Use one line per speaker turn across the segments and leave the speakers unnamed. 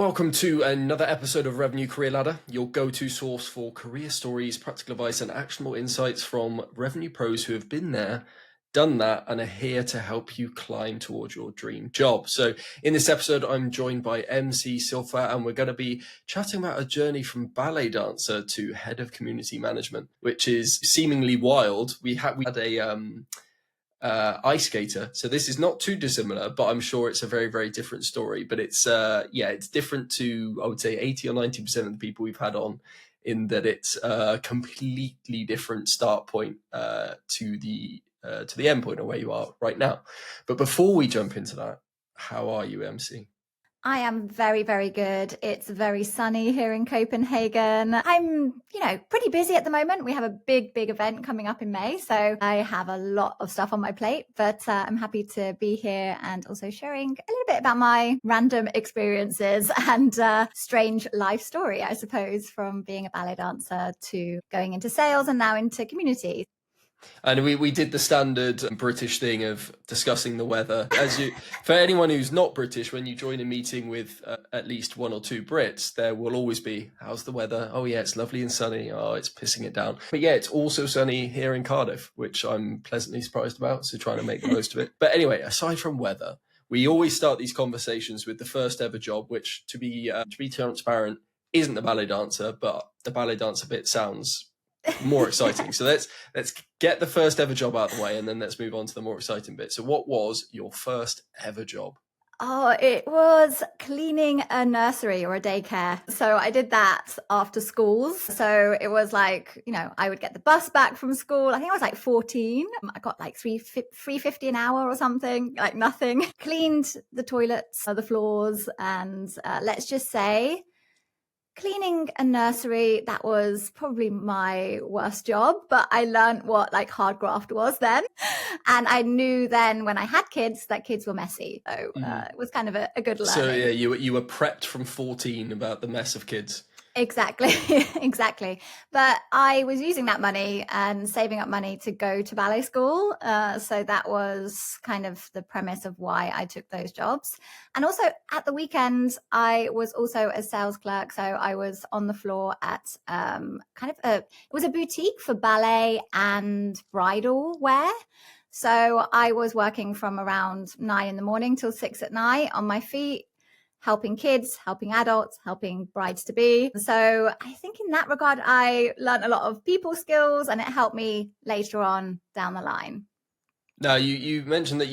Welcome to another episode of Revenue Career Ladder, your go-to source for career stories, practical advice, and actionable insights from revenue pros who have been there, done that, and are here to help you climb towards your dream job. So in this episode, I'm joined by MC Silfer, and we're going to be chatting about a journey from ballet dancer to head of community management, which is seemingly wild. We had a ice skater, so this is not too dissimilar, but I'm sure it's a very, very different story. But it's it's different to, I would say, 80 or 90% of the people we've had on, in that it's a completely different start point to the end point of where you are right now. But before we jump into that, how are you, MC?
I am very, very good. It's very sunny here in Copenhagen. I'm, pretty busy at the moment. We have a big event coming up in May. So I have a lot of stuff on my plate, but I'm happy to be here and also sharing a little bit about my random experiences and strange life story, I suppose, from being a ballet dancer to going into sales and now into community.
And we did the standard British thing of discussing the weather. For anyone who's not British, when you join a meeting with at least one or two Brits, there will always be, how's the weather? Oh yeah, it's lovely and sunny. Oh, it's pissing it down. But yeah, it's also sunny here in Cardiff, which I'm pleasantly surprised about. So trying to make the most of it. But anyway, aside from weather, we always start these conversations with the first ever job, which to be transparent, isn't the ballet dancer, but the ballet dancer bit sounds more exciting. So let's get the first ever job out of the way, and then let's move on to the more exciting bit. So what was your first ever job?
Oh, it was cleaning a nursery or a daycare. So I did that after schools. So it was like, I would get the bus back from school. I think I was like 14. I got like $3.50 an hour or something, like nothing. Cleaned the toilets, the floors, and let's just say, cleaning a nursery, that was probably my worst job, but I learned what like hard graft was then. And I knew then when I had kids that kids were messy. So it was kind of a good learning.
So yeah, you were prepped from 14 about the mess of kids.
Exactly. Exactly. But I was using that money and saving up money to go to ballet school. So that was kind of the premise of why I took those jobs. And also at the weekends, I was also a sales clerk. So I was on the floor at it was a boutique for ballet and bridal wear. So I was working from around 9 a.m. till 6 p.m. on my feet, helping kids, helping adults, helping brides-to-be. So I think in that regard, I learned a lot of people skills, and it helped me later on down the line.
Now, you mentioned that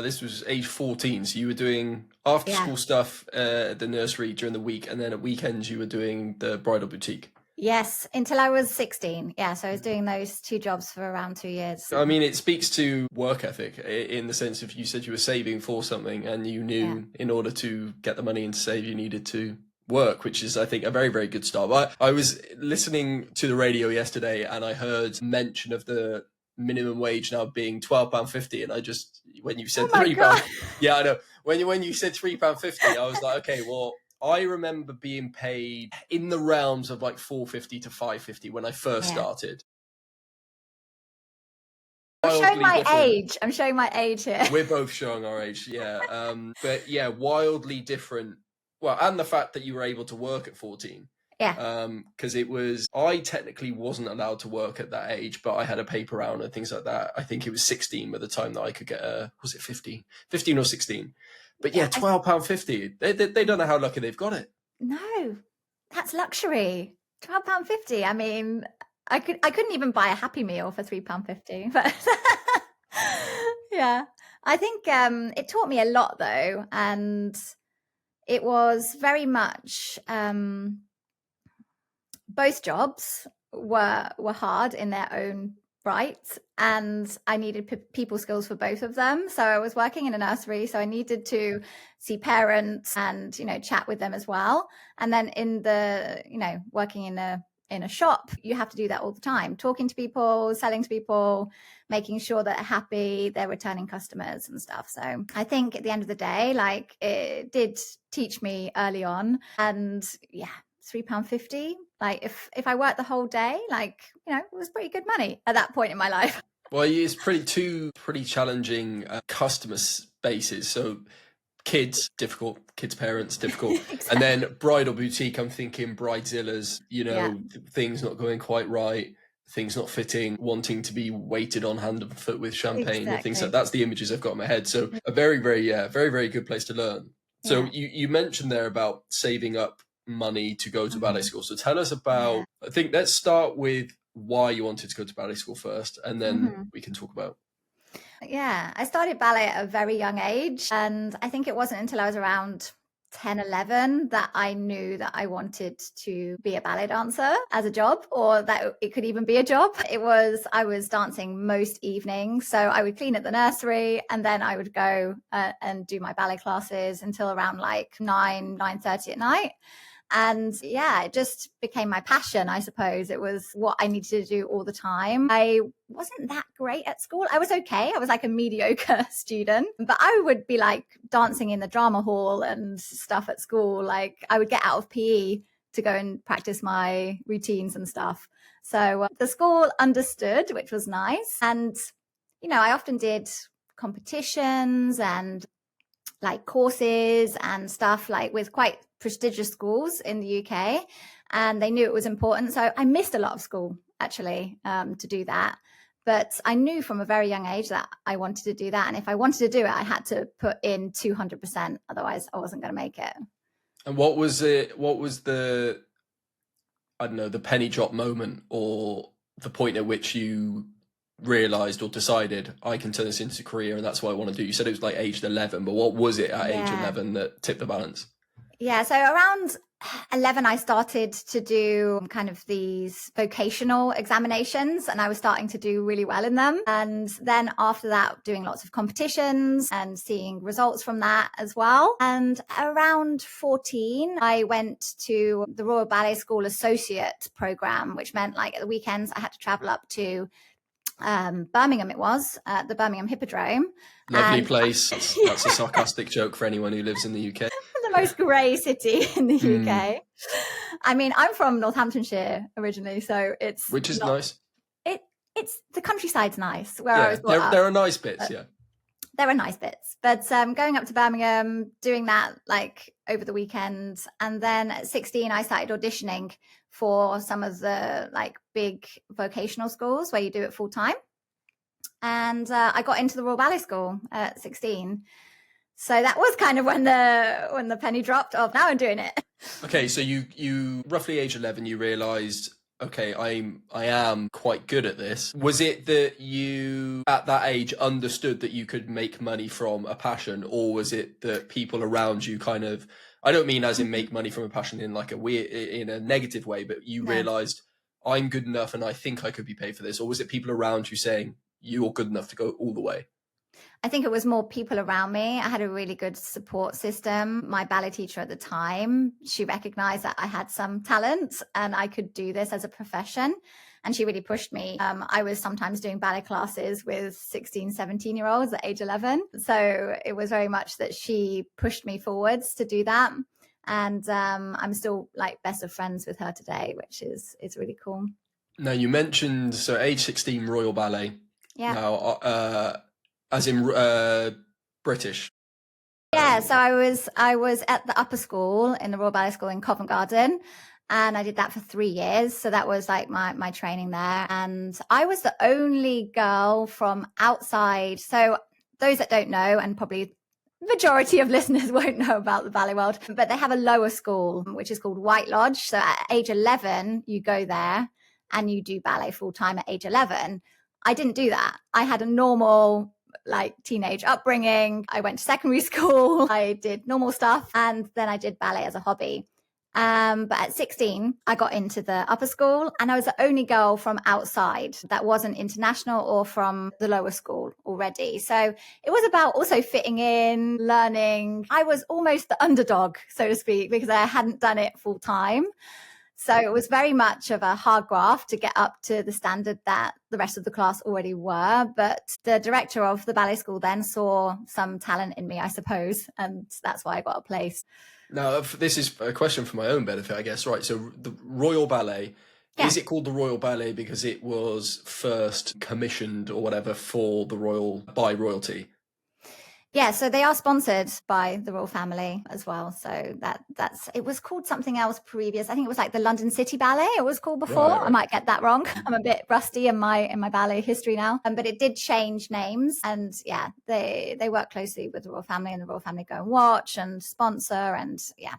this was age 14, so you were doing after-school stuff at the nursery during the week, and then at weekends you were doing the bridal boutique.
Yes, until I was 16. Yeah, so I was doing those two jobs for around 2 years.
I mean, it speaks to work ethic in the sense of, you said you were saving for something and you knew in order to get the money in to save, you needed to work, which is, I think, a very, very good start. I was listening to the radio yesterday and I heard mention of the minimum wage now being £12.50, and I just, when you said £3, yeah, I know. When you said £3.50, I was like, okay, well, I remember being paid in the realms of like $4.50 to $5.50 when I first started.
I'm showing my age here.
We're both showing our age, yeah. But yeah, wildly different. Well, and the fact that you were able to work at 14.
Yeah.
Because I technically wasn't allowed to work at that age, but I had a paper round and things like that. I think it was 16 by the time that I could get was it 15 or 16? But yeah, £12.50. They don't know how lucky they've got it.
No, that's luxury. £12.50. I mean, I couldn't even buy a Happy Meal for £3.50. But yeah, I think it taught me a lot though, and it was very much both jobs were hard in their own right, and I needed people skills for both of them. So I was working in a nursery, so I needed to see parents and chat with them as well. And then in the working in a shop, you have to do that all the time, talking to people, selling to people, making sure that they're happy, they're returning customers and stuff. So I think at the end of the day, like, it did teach me early on. And yeah, £3.50. Like if I worked the whole day, like, it was pretty good money at that point in my life.
Well, it's pretty challenging customer bases. So Kids, difficult. Kids' parents, difficult.
Exactly.
And then bridal boutique, I'm thinking bridezillas,
Yeah.
things not going quite right, things not fitting, wanting to be waited on hand and foot with champagne and things like
Exactly.
that's the images I've got in my head. So a very, very, very, very good place to learn. So
Yeah.
you mentioned there about saving up money to go to ballet
Mhm.
school. So tell us
Yeah.
about, I think let's start with why you wanted to go to ballet school first, and then
Mhm.
we can talk about.
Yeah, I started ballet at a very young age. And I think it wasn't until I was around 10, 11 that I knew that I wanted to be a ballet dancer as a job, or that it could even be a job. I was dancing most evenings. So I would clean at the nursery, and then I would go and do my ballet classes until around like 9:30 at night. And yeah, it just became my passion, I suppose. It was what I needed to do all the time. I wasn't that great at school. I was okay. I was like a mediocre student, but I would be like dancing in the drama hall and stuff at school. Like I would get out of PE to go and practice my routines and stuff. So the school understood, which was nice. And, I often did competitions and like courses and stuff like with quite prestigious schools in the UK, and they knew it was important. So I missed a lot of school actually to do that. But I knew from a very young age that I wanted to do that. And if I wanted to do it, I had to put in 200%. Otherwise, I wasn't going to make it.
And what was it? What was the, I don't know, the penny drop moment or the point at which you realized or decided I can turn this into a career and that's what I want to do? You said it was like aged 11, but what was it at age
Yeah.
11 that tipped the balance?
Yeah, so around 11, I started to do kind of these vocational examinations, and I was starting to do really well in them. And then after that, doing lots of competitions and seeing results from that as well. And around 14, I went to the Royal Ballet School Associate program, which meant like at the weekends, I had to travel up to Birmingham. It was at the Birmingham Hippodrome.
Lovely
And
place. That's a sarcastic joke for anyone who lives in the UK.
the most grey city in the
Hmm.
UK. I mean, I'm from Northamptonshire originally, so it's
Which is
not
nice.
it's the countryside's nice where I
Yeah,
was brought up.
there are nice bits, yeah.
There are nice bits, but going up to Birmingham, doing that like over the weekend, and then at 16, I started auditioning for some of the like big vocational schools where you do it full time, and I got into the Royal Ballet School at 16. So that was kind of when the penny dropped of now I'm doing it.
Okay, so you roughly age 11, you realized, okay, I am quite good at this. Was it that you at that age understood that you could make money from a passion, or was it that people around you kind of, I don't mean as in make money from a passion in like in a negative way, but you
No.
realized I'm good enough and I think I could be paid for this, or was it people around you saying you're good enough to go all the way?
I think it was more people around me. I had a really good support system. My ballet teacher at the time, she recognized that I had some talent and I could do this as a profession. And she really pushed me. I was sometimes doing ballet classes with 16, 17-year-olds at age 11. So it was very much that she pushed me forwards to do that. And I'm still like best of friends with her today, which is really cool.
Now you mentioned, so age 16, Royal Ballet.
Yeah.
Now, as in British.
Yeah, so I was at the upper school in the Royal Ballet School in Covent Garden, and I did that for 3 years. So that was like my training there, and I was the only girl from outside. So those that don't know, and probably majority of listeners won't know about the ballet world, but they have a lower school which is called White Lodge. So at age 11, you go there and you do ballet full time at age 11. I didn't do that. I had a normal like teenage upbringing. I went to secondary school. I did normal stuff, and then I did ballet as a hobby. But at 16, I got into the upper school, and I was the only girl from outside that wasn't international or from the lower school already. So it was about also fitting in, learning. I was almost the underdog, so to speak, because I hadn't done it full time. So it was very much of a hard graft to get up to the standard that the rest of the class already were. But the director of the ballet school then saw some talent in me, I suppose, and that's why I got a place.
Now, this is a question for my own benefit, I guess. Right, so the Royal Ballet,
Yeah.
is it called the Royal Ballet because it was first commissioned or whatever for the royal by royalty?
Yeah, so they are sponsored by the royal family as well. So that's it was called something else previous. I think it was like the London City Ballet. It was called before.
Right.
I might get that wrong. I'm a bit rusty in my ballet history now. But it did change names, and yeah, they work closely with the royal family, and the royal family go and watch and sponsor, and yeah.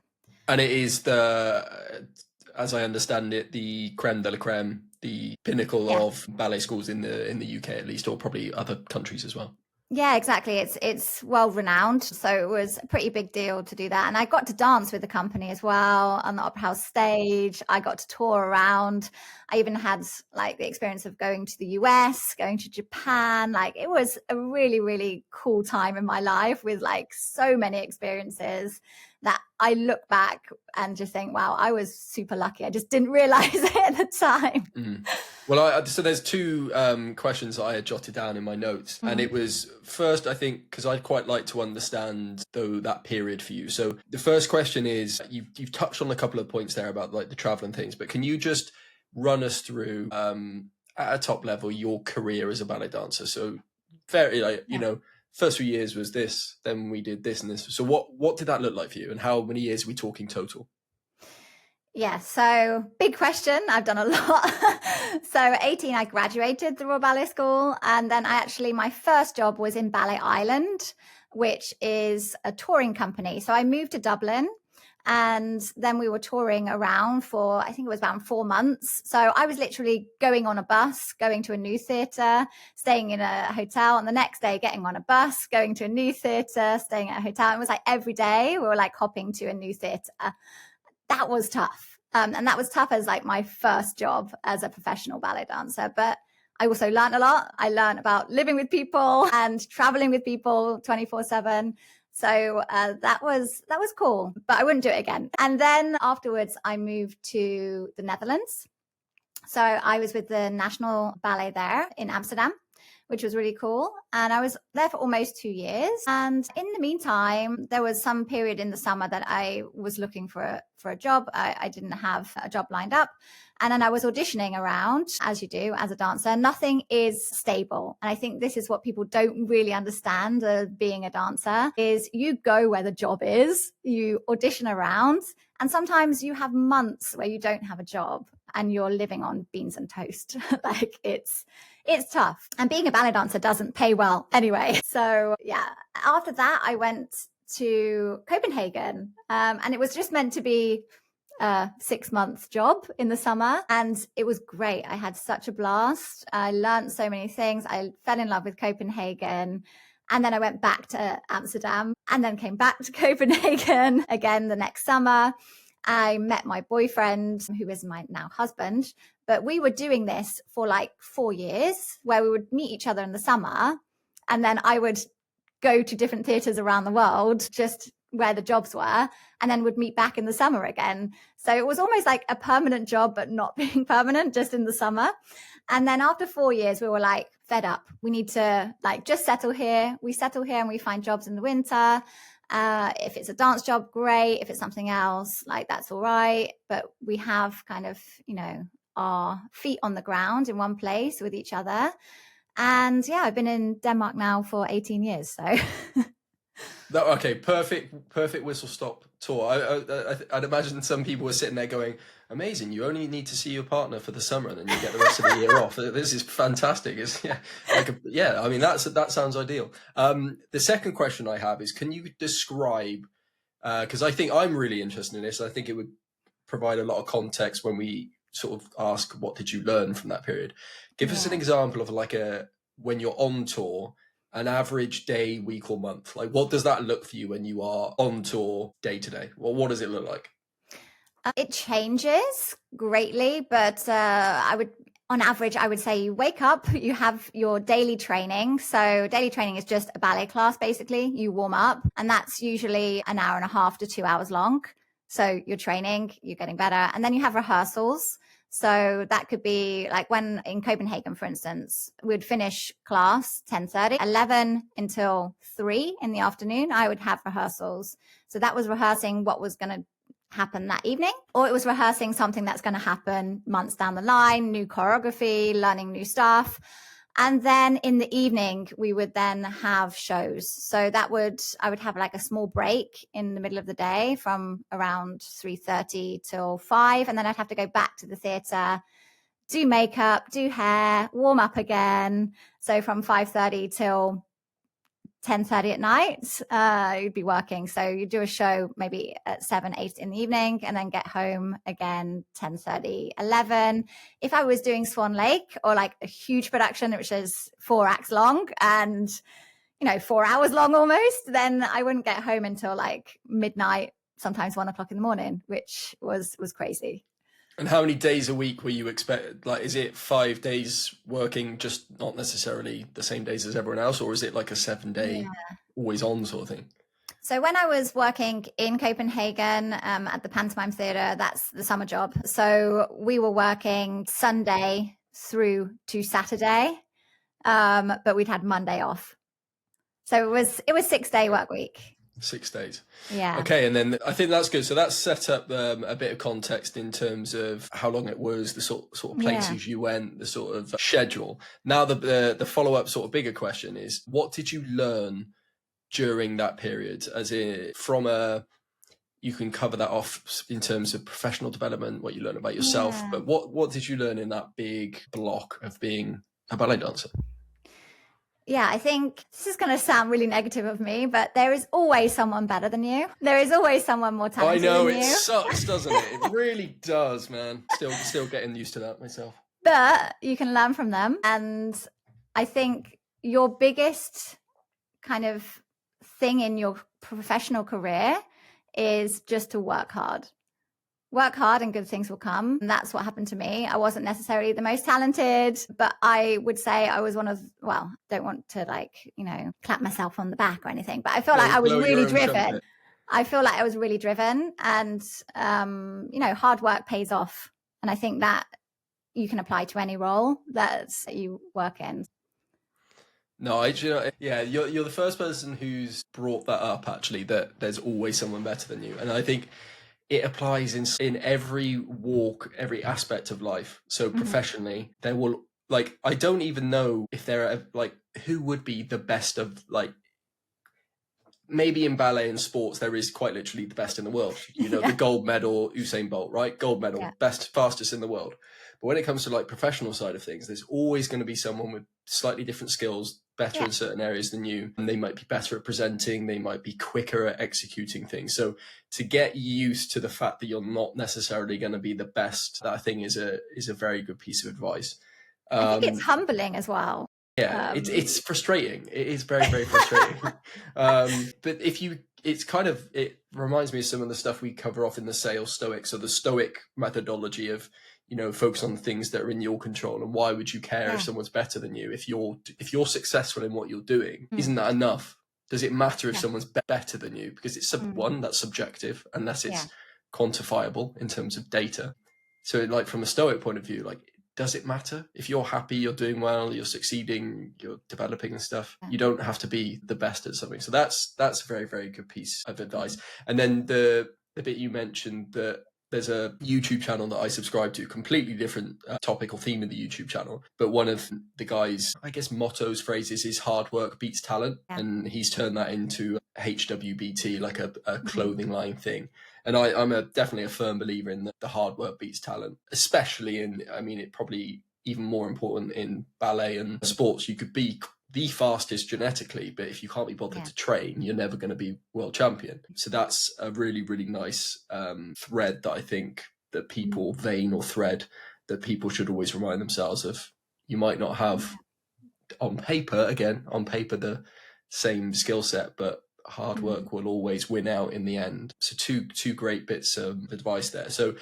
And it is as I understand it, the creme de la creme, the pinnacle of ballet schools in the UK at least, or probably other countries as well.
Yeah, exactly. It's well renowned. So it was a pretty big deal to do that. And I got to dance with the company as well on the Opera House stage. I got to tour around. I even had like the experience of going to the US, going to Japan. Like it was a really, really cool time in my life with like so many experiences that I look back and just think, wow, I was super lucky. I just didn't realize it at the time.
Mm. Well, so there's two questions I had jotted down in my notes, and it was first, I think, because I'd quite like to understand though that period for you. So the first question is, you've touched on a couple of points there about like the travel and things, but can you just run us through at a top level your career as a ballet dancer? So very first few years was this, then we did this and this. So what did that look like for you, and how many years are we talking total?
Yeah, so big question. I've done a lot. So 18, I graduated the Royal Ballet School. And then my first job was in Ballet Island, which is a touring company. So I moved to Dublin, and then we were touring around for, I think it was about 4 months. So I was literally going on a bus, going to a new theatre, staying in a hotel, and the next day getting on a bus, going to a new theatre, staying at a hotel. It was like every day we were like hopping to a new theatre. That was tough. And that was tough as like my first job as a professional ballet dancer. But I also learned a lot. I learned about living with people and traveling with people 24/7. So that was cool, but I wouldn't do it again. And then afterwards, I moved to the Netherlands. So I was with the National Ballet there in Amsterdam, which was really cool. And I was there for almost 2 years. And in the meantime, there was some period in the summer that I was looking for a job. I didn't have a job lined up. And then I was auditioning around, as you do as a dancer. Nothing is stable. And I think this is what people don't really understand being a dancer, is you go where the job is, you audition around, and sometimes you have months where you don't have a job and you're living on beans and toast. Like it's tough. And being a ballet dancer doesn't pay well anyway. So yeah, after that, I went to Copenhagen, and it was just meant to be a 6-month job in the summer, and it was great. I had such a blast. I learned so many things. I fell in love with Copenhagen, and then I went back to Amsterdam and then came back to Copenhagen again the next summer. I met my boyfriend, who is my now husband, but we were doing this for like 4 years, where we would meet each other in the summer, and then I would go to different theatres around the world, just where the jobs were, and then would meet back in the summer again. So it was almost like a permanent job, but not being permanent, just in the summer. And then after 4 years, we were like fed up. We need to like just settle here. We settle here and we find jobs in the winter. If it's a dance job, great. If it's something else, like that's all right. But we have kind of, our feet on the ground in one place with each other. And yeah, I've been in Denmark now for 18 years. So
Okay, perfect whistle stop tour. I'd imagine some people were sitting there going, amazing, you only need to see your partner for the summer and then you get the rest of the year off. This is fantastic. I mean, that sounds ideal. The second question I have is, can you describe, because I think I'm really interested in this, I think it would provide a lot of context when we sort of ask, what did you learn from that period? Give us an example of when you're on tour, an average day, week, or month. Like, what does that look for you when you are on tour day to day? Well, what does it look like?
It changes greatly, but on average, I would say you wake up, you have your daily training. So daily training is just a ballet class, basically. You warm up, and that's usually an hour and a half to 2 hours long. So you're training, you're getting better. And then you have rehearsals. So that could be like when in Copenhagen, for instance, we'd finish class 10:30, 11 until 3 in the afternoon. I would have rehearsals. So that was rehearsing what was going to happen that evening, or it was rehearsing something that's going to happen months down the line, new choreography, learning new stuff. And then in the evening, we would then have shows. So I would have like a small break in the middle of the day from around 3:30 till 5. And then I'd have to go back to the theatre, do makeup, do hair, warm up again. So from 5:30 till 10:30 at night, you'd be working. So you do a show maybe at 7, 8 in the evening, and then get home again 10:30, 11. If I was doing Swan Lake or like a huge production, which is 4 acts long and 4 hours long almost, then I wouldn't get home until like midnight, sometimes 1 o'clock in the morning, which was crazy.
And how many days a week were you expect? Like, is it 5 days working, just not necessarily the same days as everyone else, or is it like a 7-day always on sort of thing?
So when I was working in Copenhagen at the Pantomime Theatre, that's the summer job. So we were working Sunday through to Saturday, but we'd had Monday off. So it was 6-day work week.
6 days.
Yeah.
Okay, and then I think that's good. So that's set up a bit of context in terms of how long it was, the sort of places you went, the sort of schedule. Now the follow-up sort of bigger question is, what did you learn during that period? As in, you can cover that off in terms of professional development, what you learn about yourself, but what did you learn in that big block of being a ballet dancer?
Yeah, I think this is going to sound really negative of me, but there is always someone better than you. There is always someone more talented than you.
I know, it sucks, doesn't it? It really does, man. Still getting used to that myself.
But you can learn from them. And I think your biggest kind of thing in your professional career is just to work hard. Work hard and good things will come. And that's what happened to me. I wasn't necessarily the most talented, but I would say I was don't want to clap myself on the back or anything, but I feel like I was really driven. I feel like I was really driven, and, hard work pays off. And I think that you can apply to any role that you work in.
No, you're the first person who's brought that up, actually, that there's always someone better than you. And I think it applies in every walk, every aspect of life. So professionally, there will, I don't even know if there are, who would be the best of, maybe in ballet and sports, there is quite literally the best in the world. The gold medal, Usain Bolt, right? Gold medal, best, fastest in the world. But when it comes to professional side of things, there's always going to be someone with slightly different skills, better in certain areas than you. And they might be better at presenting. They might be quicker at executing things. So to get used to the fact that you're not necessarily going to be the best, that I think is a very good piece of advice.
I think it's humbling as well.
Yeah, it's frustrating. It is very, very frustrating. But it reminds me of some of the stuff we cover off in the sales Stoic. So the Stoic methodology of, focus on things that are in your control. And why would you care if someone's better than you? If you're successful in what you're doing, isn't that enough? Does it matter if someone's better than you? Because it's that's subjective, unless it's quantifiable in terms of data. So from a Stoic point of view, does it matter? If you're happy, you're doing well, you're succeeding, you're developing and stuff, you don't have to be the best at something. So that's a very, very good piece of advice. And then the bit you mentioned, that there's a YouTube channel that I subscribe to, completely different topical theme in the YouTube channel. But one of the guys, I guess, mottos, phrases is hard work beats talent. Yeah. And he's turned that into HWBT, like a clothing line thing. And I'm definitely a firm believer in the hard work beats talent, especially it probably even more important in ballet and sports. You could be the fastest genetically, but if you can't be bothered to train, you're never going to be world champion. So that's a really, really nice thread that I think that people vein or thread that people should always remind themselves of. You might not have on paper the same skill set, but hard work will always win out in the end. So two great bits of advice there. So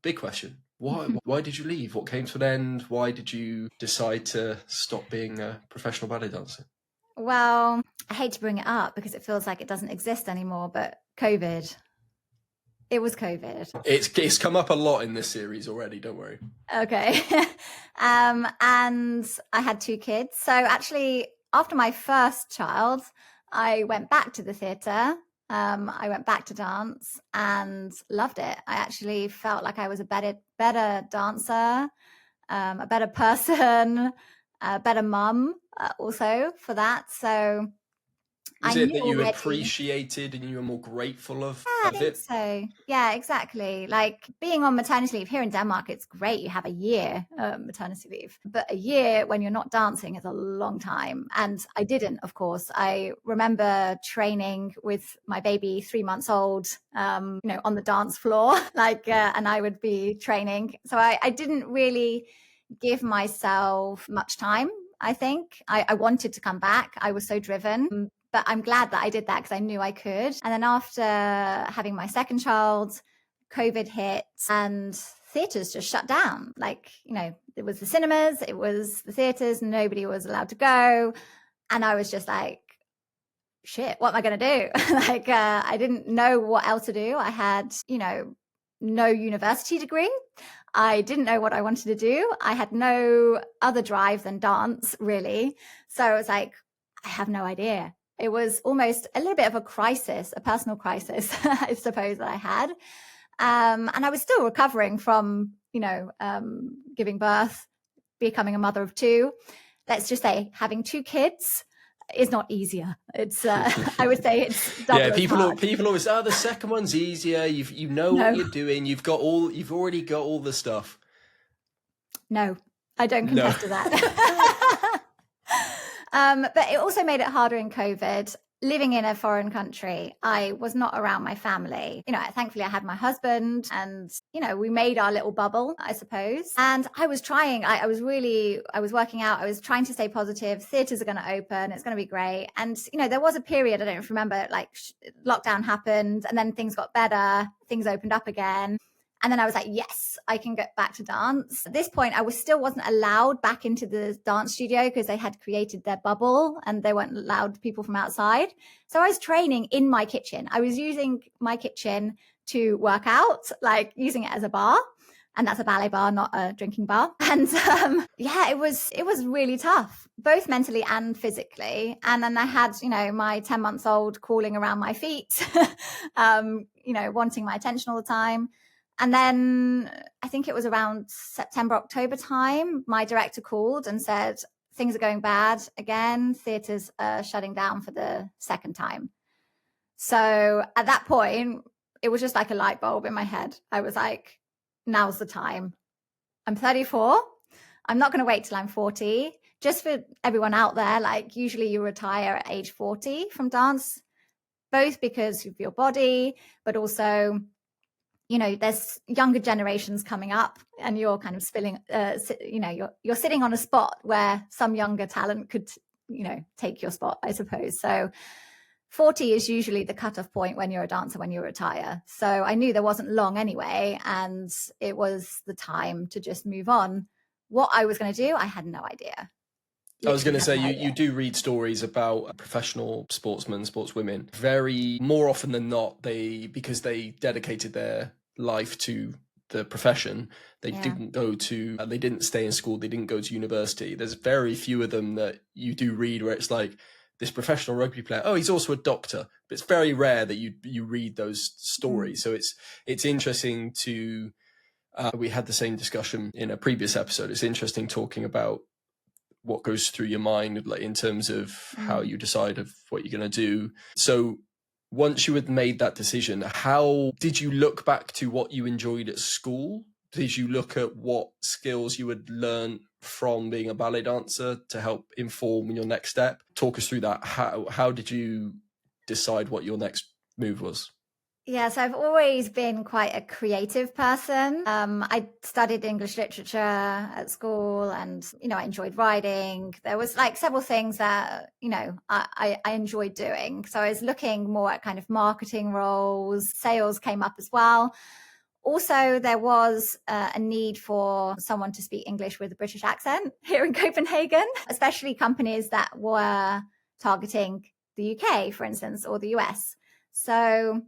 big question, why did you leave? What came to an end? Why did you decide to stop being a professional ballet dancer?
Well, I hate to bring it up because it feels like it doesn't exist anymore, but COVID. It was COVID.
It's come up a lot in this series already, don't worry.
Okay. And I had 2 kids. So actually, after my first child, I went back to the theatre. I went back to dance and loved it. I actually felt like I was a better dancer, a better person. a better mum also for that. So
Was
I
it
knew
that you
already.
appreciated and you were more grateful of
I think
it?
so. Yeah, exactly. Like being on maternity leave here in Denmark, it's great. You have a year maternity leave, but a year when you're not dancing is a long time. And I didn't, of course. I remember training with my baby 3 months old, on the dance floor, and I would be training. So I didn't really give myself much time. I think I wanted to come back. I was so driven. But I'm glad that I did that because I knew I could. And then after having my second child, COVID hit and theatres just shut down. It was the cinemas, it was the theatres, nobody was allowed to go. And I was just like, shit, what am I going to do? I didn't know what else to do. I had, no university degree. I didn't know what I wanted to do. I had no other drive than dance, really. So I was like, I have no idea. It was almost a little bit of a crisis, a personal crisis, I suppose, that I had. And I was still recovering from, giving birth, becoming a mother of two. Let's just say having two kids is not easier. It's, I would say it's double as hard.
People always, the second one's easier. You know
No.
what you're doing. You've already got all the stuff.
No, I don't contest to that. But it also made it harder in COVID. Living in a foreign country, I was not around my family. Thankfully I had my husband and, we made our little bubble, I suppose. And I was trying, I was working out. I was trying to stay positive. Theatres are going to open. It's going to be great. And, there was a period, I don't remember, lockdown happened and then things got better. Things opened up again. And then I was like, yes, I can get back to dance. At this point, I wasn't allowed back into the dance studio because they had created their bubble and they weren't allowed people from outside. So I was training in my kitchen. I was using my kitchen to work out, using it as a bar. And that's a ballet bar, not a drinking bar. And it was really tough, both mentally and physically. And then I had, my 10 months old crawling around my feet, wanting my attention all the time. And then I think it was around September, October time, my director called and said, things are going bad again. Theatres are shutting down for the second time. So at that point, it was just like a light bulb in my head. I was like, now's the time. I'm 34. I'm not going to wait till I'm 40. Just for everyone out there, usually you retire at age 40 from dance, both because of your body, but also there's younger generations coming up and you're kind of you're sitting on a spot where some younger talent could, take your spot, I suppose. So 40 is usually the cutoff point when you're a dancer, when you retire. So I knew there wasn't long anyway, and it was the time to just move on. What I was going to do, I had no idea.
I was going to say, you do read stories about professional sportsmen, sportswomen. Very more often than not, because they dedicated their life to the profession, they didn't stay in school, they didn't go to university. There's very few of them that you do read where it's like this professional rugby player, oh, he's also a doctor. But it's very rare that you read those stories. So it's interesting to, we had the same discussion in a previous episode. It's interesting talking about what goes through your mind, in terms of how you decide of what you're going to do. So once you had made that decision, how did you look back to what you enjoyed at school? Did you look at what skills you had learned from being a ballet dancer to help inform your next step? Talk us through that. How did you decide what your next move was?
Yeah, so I've always been quite a creative person. I studied English literature at school and, I enjoyed writing. There was several things that, I enjoyed doing. So I was looking more at kind of marketing roles. Sales came up as well. Also, there was a need for someone to speak English with a British accent here in Copenhagen, especially companies that were targeting the UK, for instance, or the US. So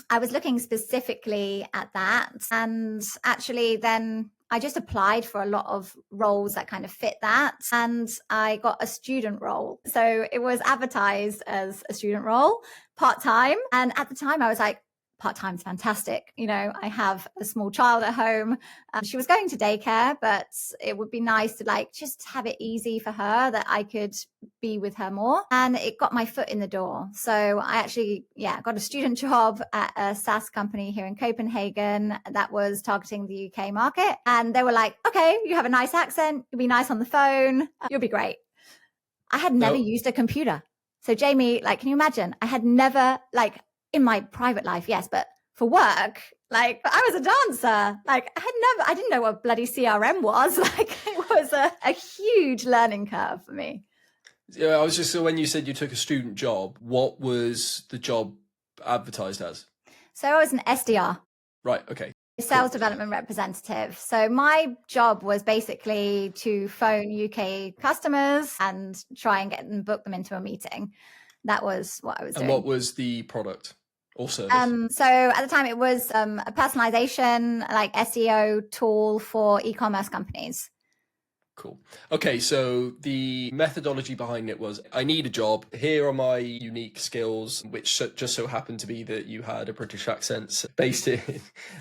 I was looking specifically at that. And actually then I just applied for a lot of roles that kind of fit that. And I got a student role. So it was advertised as a student role, part-time. And at the time I was like, part-time's fantastic. I have a small child at home. She was going to daycare, but it would be nice to like just have it easy for her that I could be with her more. And it got my foot in the door. So I actually, got a student job at a SaaS company here in Copenhagen that was targeting the UK market. And they were like, okay, you have a nice accent. You'll be nice on the phone. You'll be great. I had never used a computer. So Jamie, like, can you imagine? I had never, like, in my private life, yes, but for work, like, I was a dancer. Like, I didn't know what bloody CRM was. Like, it was a huge learning curve for me.
Yeah, I was just, so when you said you took a student job, what was the job advertised as?
So I was an SDR.
Right, okay.
Sales development representative. So my job was basically to phone UK customers and try and get them, book them into a meeting. That was what I was doing.
And what was the product or service?
So at the time it was a personalization, like SEO tool for e-commerce companies.
Cool. Okay, so the methodology behind it was, I need a job. Here are my unique skills, which just so happened to be that you had a British accent based in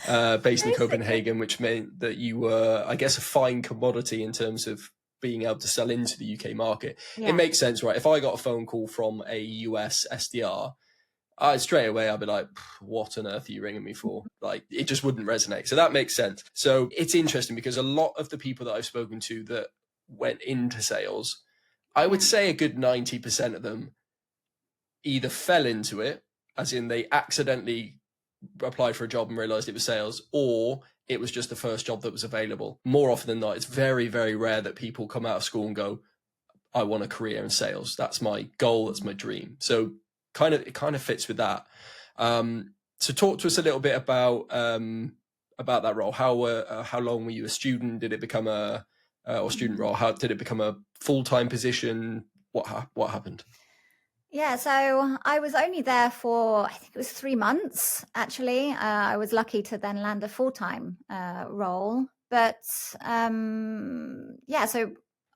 Copenhagen, which meant that you were, I guess, a fine commodity in terms of being able to sell into the UK market. Yeah. It makes sense, right? If I got a phone call from a US SDR, straight away I'd be like, what on earth are you ringing me for? Like, it just wouldn't resonate. So that makes sense. So it's interesting because a lot of the people that I've spoken to that went into sales, I would say a good 90% of them either fell into it, as in they accidentally applied for a job and realized it was sales, or it was just the first job that was available. More often than not, it's very, very rare that people come out of school and go, I want a career in sales. That's my goal. That's my dream. So it kind of fits with that. So talk to us a little bit about that role. How long were you a student? Did it become or student role? How did it become a full-time position? What happened?
Yeah, so I was only there for, I think it was 3 months, actually. I was lucky to then land a full-time role. But so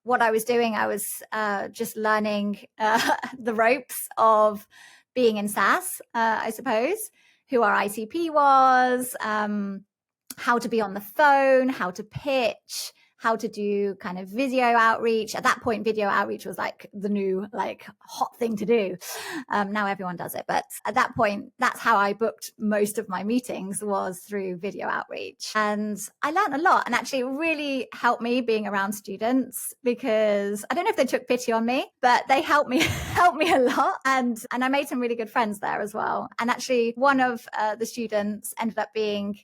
what I was doing, I was just learning the ropes of being in SaaS, I suppose, who our ICP was, how to be on the phone, how to pitch, how to do kind of video outreach. At that point, video outreach was like the new, like, hot thing to do. Now everyone does it. But at that point, that's how I booked most of my meetings, was through video outreach. And I learned a lot, and actually it really helped me being around students, because I don't know if they took pity on me, but they helped me a lot. And I made some really good friends there as well. And actually one of the students ended up being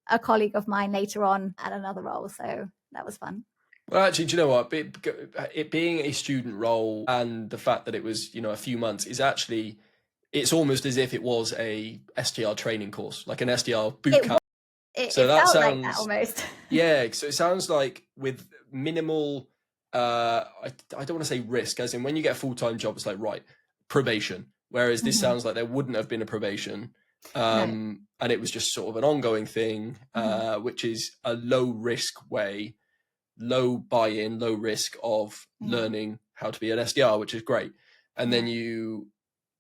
a colleague of mine later on at another role. So that was fun.
Well, actually, do you know what? It being a student role and the fact that it was, a few months is actually, it's almost as if it was a SDR training course, like an SDR boot camp.
So that sounds like that almost.
Yeah. So it sounds like with minimal, I don't want to say risk, as in when you get a full-time job, it's like, right, probation. Whereas this sounds like there wouldn't have been a probation. No. And it was just sort of an ongoing thing, which is a low risk way, low buy-in, low risk of learning how to be an SDR, which is great. And then you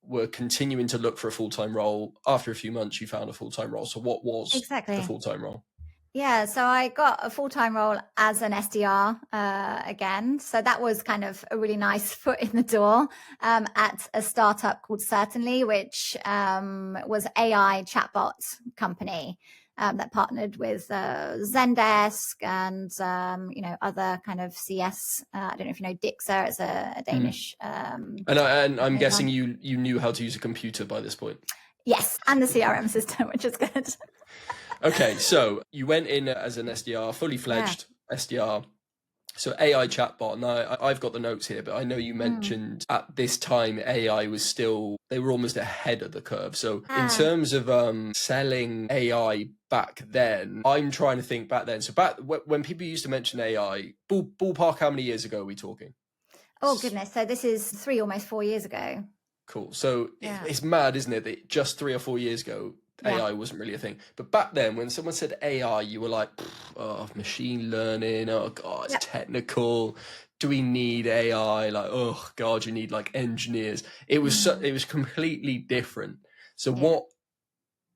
were continuing to look for a full-time role. After a few months, you found a full-time role. So what was the full-time role?
Yeah, so I got a full-time role as an SDR again. So that was kind of a really nice foot in the door at a startup called Certainly, which was AI chatbot company that partnered with Zendesk and other kind of CS. I don't know if you know Dixer. It's a Danish.
And I'm guessing you knew how to use a computer by this point.
Yes, and the CRM system, which is good.
Okay, so you went in as an SDR, fully fledged SDR. So AI chatbot. Now I've got the notes here, but I know you mentioned at this time AI was still, they were almost ahead of the curve. So in terms of selling AI back then, I'm trying to think back then. So back when people used to mention AI, ballpark, how many years ago are we talking?
Oh goodness, so this is 3, almost 4 years ago.
Cool. So it's mad, isn't it, that just 3 or 4 years ago AI wasn't really a thing. But back then, when someone said AI, you were like, oh, machine learning, oh God, it's technical. Do we need AI? Like, oh God, you need like engineers. It was it was completely different. So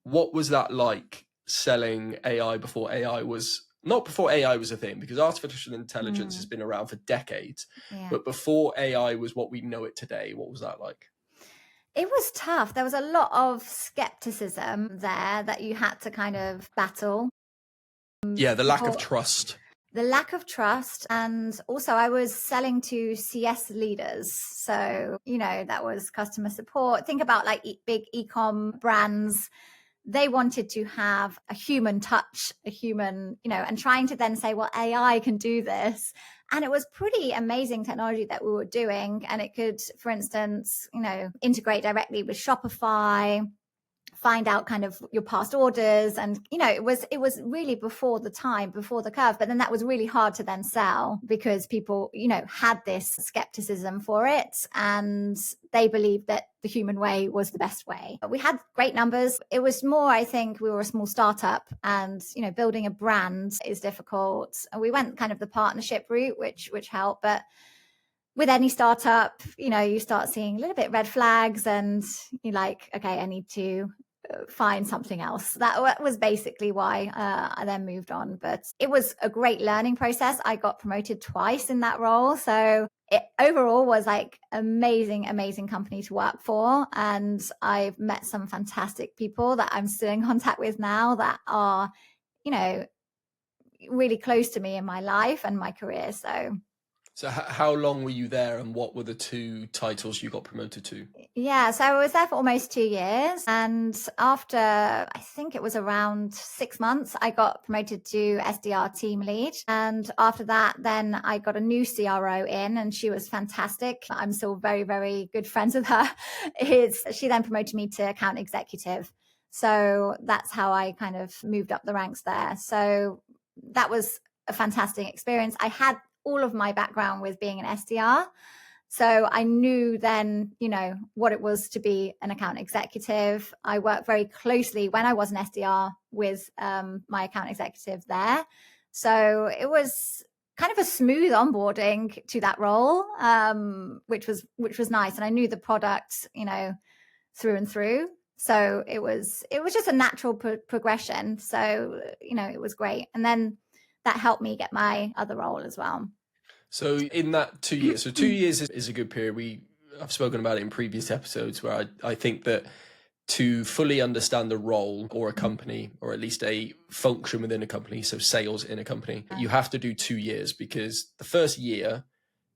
What was that like selling AI not before AI was a thing, because artificial intelligence has been around for decades,
Yeah.
but before AI was what we know it today, what was that like?
It was tough. There was a lot of skepticism there that you had to kind of battle.
Yeah, the lack of
People,
trust.
the lack of trust. And also, I was selling to CS leaders. So, that was customer support. Think about like big e-com brands. They wanted to have a human touch, a human, and trying to then say, well, AI can do this. And it was pretty amazing technology that we were doing. And it could, for instance, integrate directly with Shopify, find out kind of your past orders. And, it was really before the curve. But then that was really hard to then sell because people, had this skepticism for it. And they believed that the human way was the best way. But we had great numbers. It was more, I think we were a small startup and, building a brand is difficult. And we went kind of the partnership route, which helped. But with any startup, you start seeing a little bit red flags and you're like, okay, I need to find something else. That was basically why I then moved on. But it was a great learning process. I got promoted twice in that role. So it overall was like amazing company to work for. And I've met some fantastic people that I'm still in contact with now that are, really close to me in my life and my career.
So how long were you there, and what were the two titles you got promoted to?
Yeah, so I was there for almost 2 years. And after, I think it was around 6 months, I got promoted to SDR team lead. And after that, then I got a new CRO in and she was fantastic. I'm still very, very good friends with her. She then promoted me to account executive. So that's how I kind of moved up the ranks there. So that was a fantastic experience. I had all of my background with being an SDR. So I knew then, what it was to be an account executive. I worked very closely when I was an SDR with my account executive there. So it was kind of a smooth onboarding to that role, which was nice. And I knew the product, through and through. So it was just a natural progression. So, it was great. And then that helped me get my other role as well.
So in that 2 years, so 2 years is a good period. I've spoken about it in previous episodes where I think that to fully understand the role or a company, or at least a function within a company, so sales in a company, you have to do 2 years, because the first year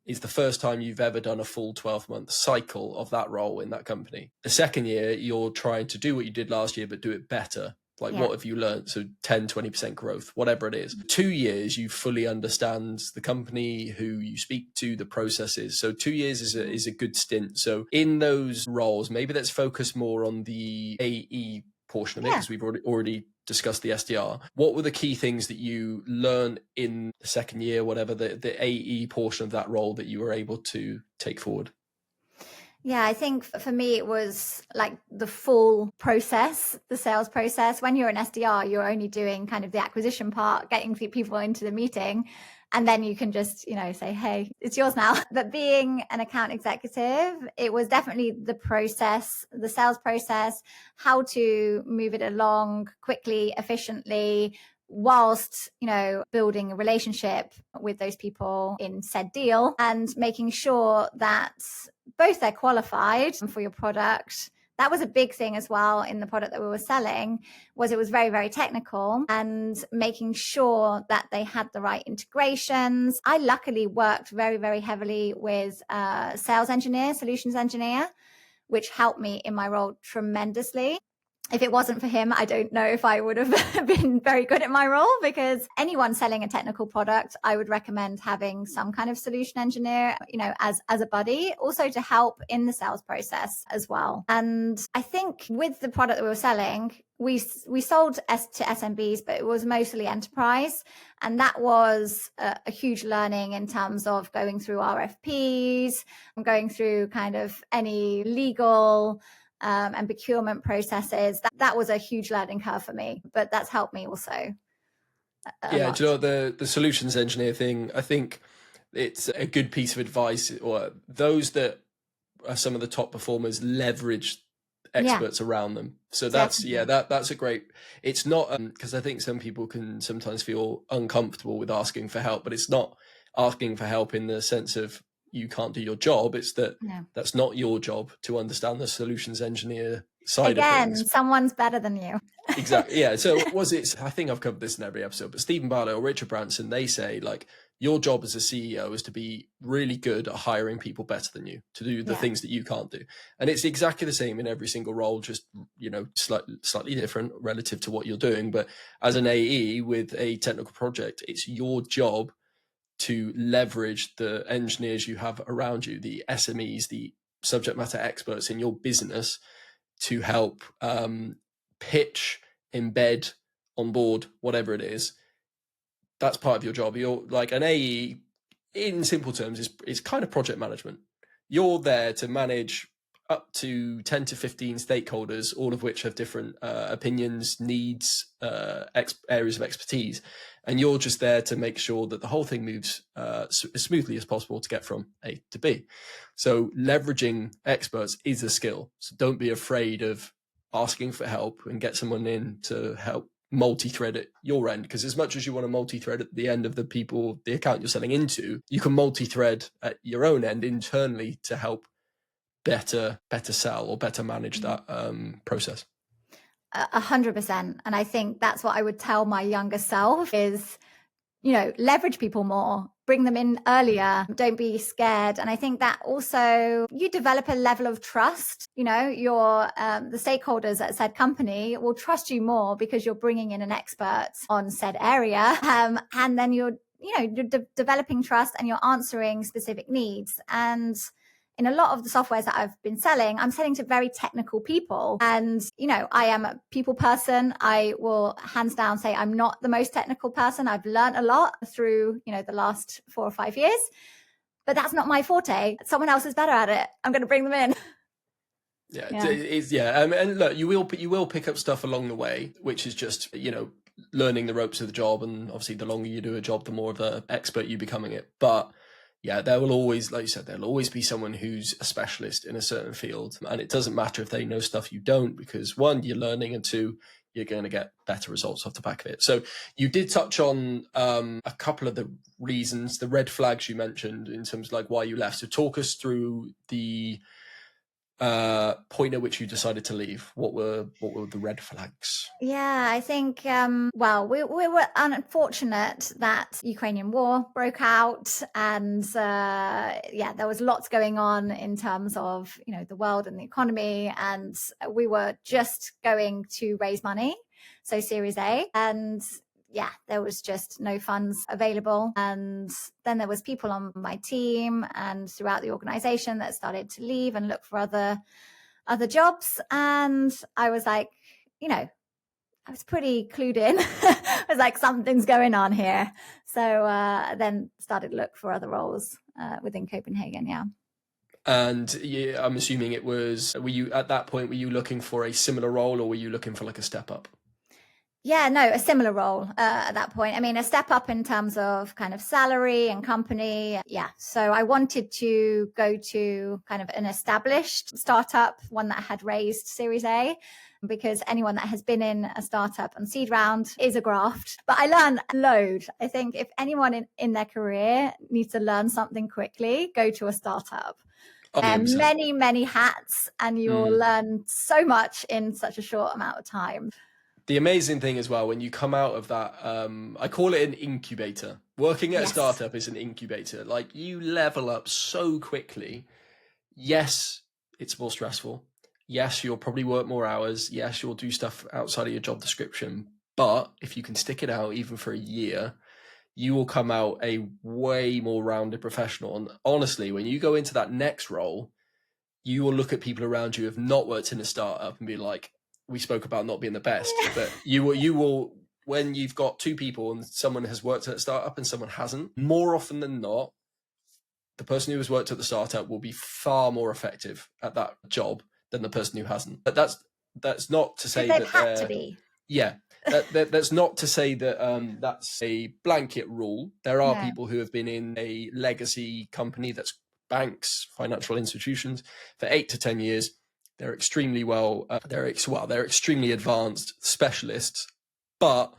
is the first time you've ever done a full 12-month cycle of that role in that company. The second year, you're trying to do what you did last year, but do it better. Like, what have you learned? So 10, 20% growth, whatever it is. 2 years, you fully understand the company, who you speak to, the processes. So 2 years is a good stint. So in those roles, maybe let's focus more on the AE portion of it, because we've already discussed the SDR. What were the key things that you learned in the second year, whatever, the AE portion of that role that you were able to take forward?
Yeah, I think for me, it was like the full process, the sales process. When you're an SDR, you're only doing kind of the acquisition part, getting people into the meeting. And then you can just, say, hey, it's yours now. But being an account executive, it was definitely the process, the sales process, how to move it along quickly, efficiently, whilst, building a relationship with those people in said deal and making sure that both they're qualified for your product. That was a big thing as well in the product that we were selling, was it was very, very technical, and making sure that they had the right integrations. I luckily worked very, very heavily with a sales engineer, solutions engineer, which helped me in my role tremendously. If it wasn't for him, I don't know if I would have been very good at my role, because anyone selling a technical product, I would recommend having some kind of solution engineer, as a buddy, also to help in the sales process as well. And I think with the product that we were selling, we sold to SMBs, but it was mostly enterprise. And that was a huge learning in terms of going through RFPs and going through kind of any legal and procurement processes. That was a huge learning curve for me, but that's helped me also.
Yeah, do you know, the solutions engineer thing, I think it's a good piece of advice, or those that are some of the top performers leverage experts around them. So that's that's a great, it's not because I think some people can sometimes feel uncomfortable with asking for help, but it's not asking for help in the sense of you can't do your job. It's that that's not your job to understand the solutions engineer side of things.
Someone's better than you.
Exactly. Yeah. So I think I've covered this in every episode, but Stephen Ballet or Richard Branson, they say like your job as a CEO is to be really good at hiring people better than you to do the things that you can't do. And it's exactly the same in every single role, just, slightly different relative to what you're doing. But as an AE with a technical project, it's your job to leverage the engineers you have around you, the SMEs, the subject matter experts in your business to help pitch, embed, onboard, whatever it is. That's part of your job. You're like an AE, in simple terms, is kind of project management. You're there to manage up to 10 to 15 stakeholders, all of which have different opinions, needs, areas of expertise. And you're just there to make sure that the whole thing moves as smoothly as possible to get from A to B. So leveraging experts is a skill. So don't be afraid of asking for help and get someone in to help multi-thread at your end, because as much as you want to multi-thread at the end of the account you're selling into, you can multi-thread at your own end internally to help better sell or better manage that process.
100%. And I think that's what I would tell my younger self is, leverage people more, bring them in earlier, don't be scared. And I think that also you develop a level of trust. Your the stakeholders at said company will trust you more because you're bringing in an expert on said area, and then you're developing trust and you're answering specific needs. And in a lot of the softwares that I've been selling, I'm selling to very technical people. And, I am a people person. I will hands down say I'm not the most technical person. I've learned a lot through, the last 4 or 5 years, but that's not my forte. Someone else is better at it. I'm going to bring them in.
And look, you will pick up stuff along the way, which is just, learning the ropes of the job. And obviously the longer you do a job, the more of an expert you becoming it. But yeah, there will always, like you said, there'll always be someone who's a specialist in a certain field. And it doesn't matter if they know stuff you don't, because one, you're learning, and two, you're going to get better results off the back of it. So you did touch on a couple of the reasons, the red flags you mentioned in terms of like why you left. So talk us through the point at which you decided to leave. What were the red flags?
Yeah, I think, we were unfortunate that Ukrainian war broke out, and there was lots going on in terms of, the world and the economy, and we were just going to raise money, so Series A, and there was just no funds available. And then there was people on my team and throughout the organization that started to leave and look for other jobs. And I was like, I was pretty clued in. I was like, something's going on here. So then started to look for other roles within Copenhagen. Yeah.
And I'm assuming were you at that point, were you looking for a similar role, or were you looking for like a step up?
Yeah, no, a similar role at that point. I mean, a step up in terms of kind of salary and company. Yeah. So I wanted to go to kind of an established startup, one that had raised Series A, because anyone that has been in a startup and seed round is a graft. But I learned a load. I think if anyone in their career needs to learn something quickly, go to a startup. And many, many hats, and you will learn so much in such a short amount of time.
The amazing thing as well, when you come out of that, I call it an incubator. Working at a startup is an incubator. Like, you level up so quickly. Yes, it's more stressful. Yes, you'll probably work more hours. Yes, you'll do stuff outside of your job description. But if you can stick it out even for a year, you will come out a way more rounded professional. And honestly, when you go into that next role, you will look at people around you who have not worked in a startup and be like, we spoke about not being the best, but you will, when you've got two people and someone has worked at a startup and someone hasn't, more often than not, the person who has worked at the startup will be far more effective at that job than the person who hasn't. But that's not to say that
had to be.
Yeah. That's not to say that that's a blanket rule. There are people who have been in a legacy company, that's banks, financial institutions, for 8 to 10 years. They're extremely they're extremely advanced specialists, but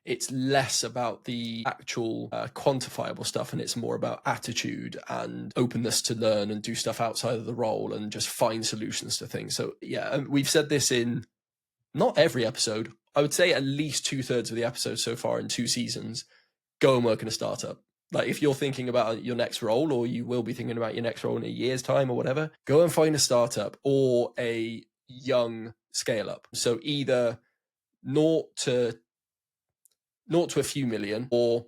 it's less about the actual quantifiable stuff, and it's more about attitude and openness to learn and do stuff outside of the role and just find solutions to things. So yeah, we've said this in not every episode. I would say at least 2/3 of the episodes so far in 2 seasons. Go and work in a startup. Like if you're thinking about your next role, or you will be thinking about your next role in a year's time or whatever, go and find a startup or a young scale up. So either naught to a few million or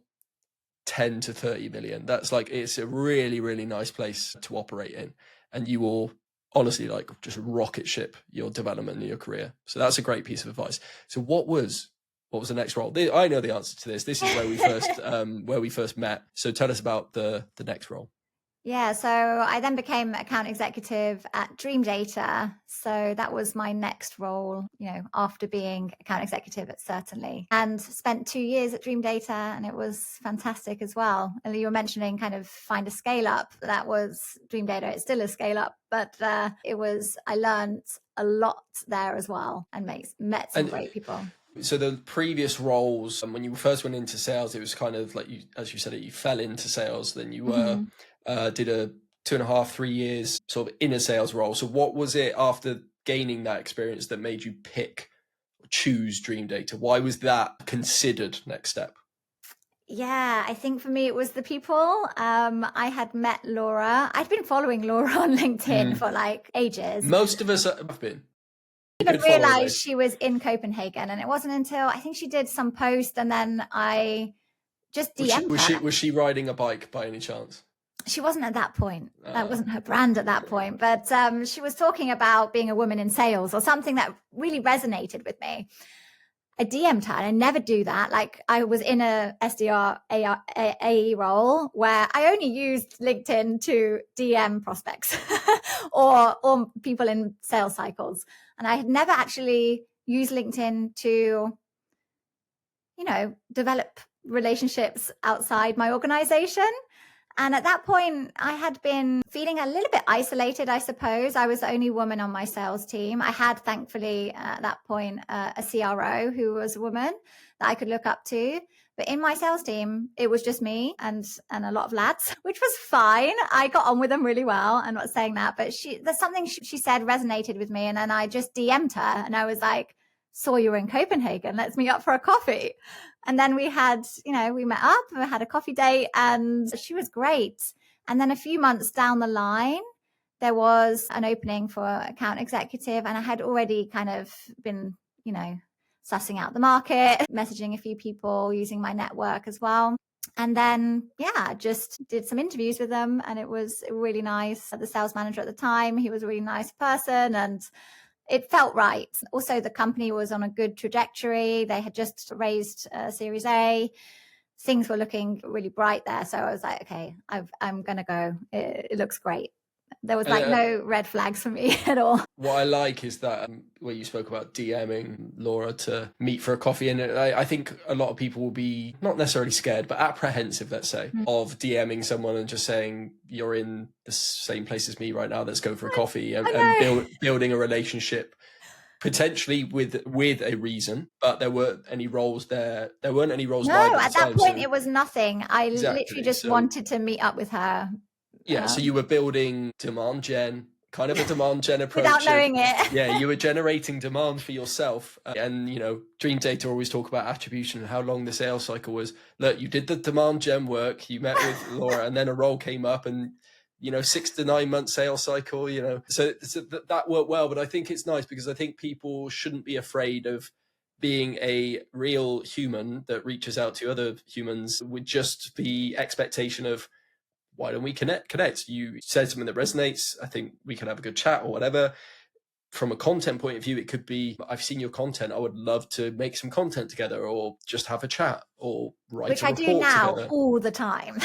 10 to 30 million. That's like, it's a really, really nice place to operate in. And you will honestly like just rocket ship your development in your career. So that's a great piece of advice. So what was the next role? I know the answer to this. This is where we first met. So tell us about the next role.
Yeah, so I then became account executive at Dream Data. So that was my next role, after being account executive at Certainly, and spent 2 years at Dream Data, and it was fantastic as well. And you were mentioning kind of find a scale up. That was Dream Data. It's still a scale up, but I learned a lot there as well and met some great people.
So the previous roles, when you first went into sales, it was kind of like as you said, you fell into sales. Then you did a 2.5, 3 years sort of in a sales role. So what was it after gaining that experience that made you choose Dream Data? Why was that considered next step?
Yeah, I think for me it was the people. I had met Laura. I'd been following Laura on LinkedIn for like ages.
Most of us have been.
I didn't realize she was in Copenhagen, and it wasn't until I think she did some post, and then I just DM'd her.
Was she riding a bike by any chance?
She wasn't at that point. That wasn't her brand at that point. But she was talking about being a woman in sales or something that really resonated with me. I DM'd her, and I never do that. Like I was in a SDR AE role where I only used LinkedIn to DM prospects or people in sales cycles. And I had never actually used LinkedIn to, develop relationships outside my organization. And at that point, I had been feeling a little bit isolated, I suppose. I was the only woman on my sales team. I had, thankfully, at that point, a CRO who was a woman that I could look up to. But in my sales team, it was just me and a lot of lads, which was fine. I got on with them really well. I'm not saying that, but there's something she said resonated with me. And then I just DM'd her and I was like, saw you were in Copenhagen. Let's meet up for a coffee. And then we had, we met up, we had a coffee date, and she was great. And then a few months down the line, there was an opening for account executive. And I had already kind of been, sussing out the market, messaging a few people, using my network as well. And then, just did some interviews with them. And it was really nice. The sales manager at the time, he was a really nice person, and it felt right. Also, the company was on a good trajectory. They had just raised Series A. Things were looking really bright there. So I was like, okay, I'm going to go. It looks great. There was no red flags for me at all. What
I like is that where you spoke about DMing Laura to meet for a coffee. And I think a lot of people will be not necessarily scared, but apprehensive, let's say, of DMing someone and just saying, you're in the same place as me right now, let's go for a coffee, and building a relationship potentially with a reason. But there weren't any roles there. There weren't any roles.
No, at that point, it was nothing. I literally just wanted to meet up with her.
Yeah, so you were building demand gen, kind of a demand gen approach.
Without knowing it.
Yeah, you were generating demand for yourself. And, Dream Data always talk about attribution and how long the sales cycle was. Look, you did the demand gen work, you met with Laura, and then a role came up and, 6 to 9 month sales cycle, So that worked well. But I think it's nice because I think people shouldn't be afraid of being a real human that reaches out to other humans with just the expectation of, why don't we connect? You said something that resonates. I think we can have a good chat or whatever. From a content point of view, it could be, I've seen your content. I would love to make some content together, or just have a chat, or write a report together. Which I do now
all the time.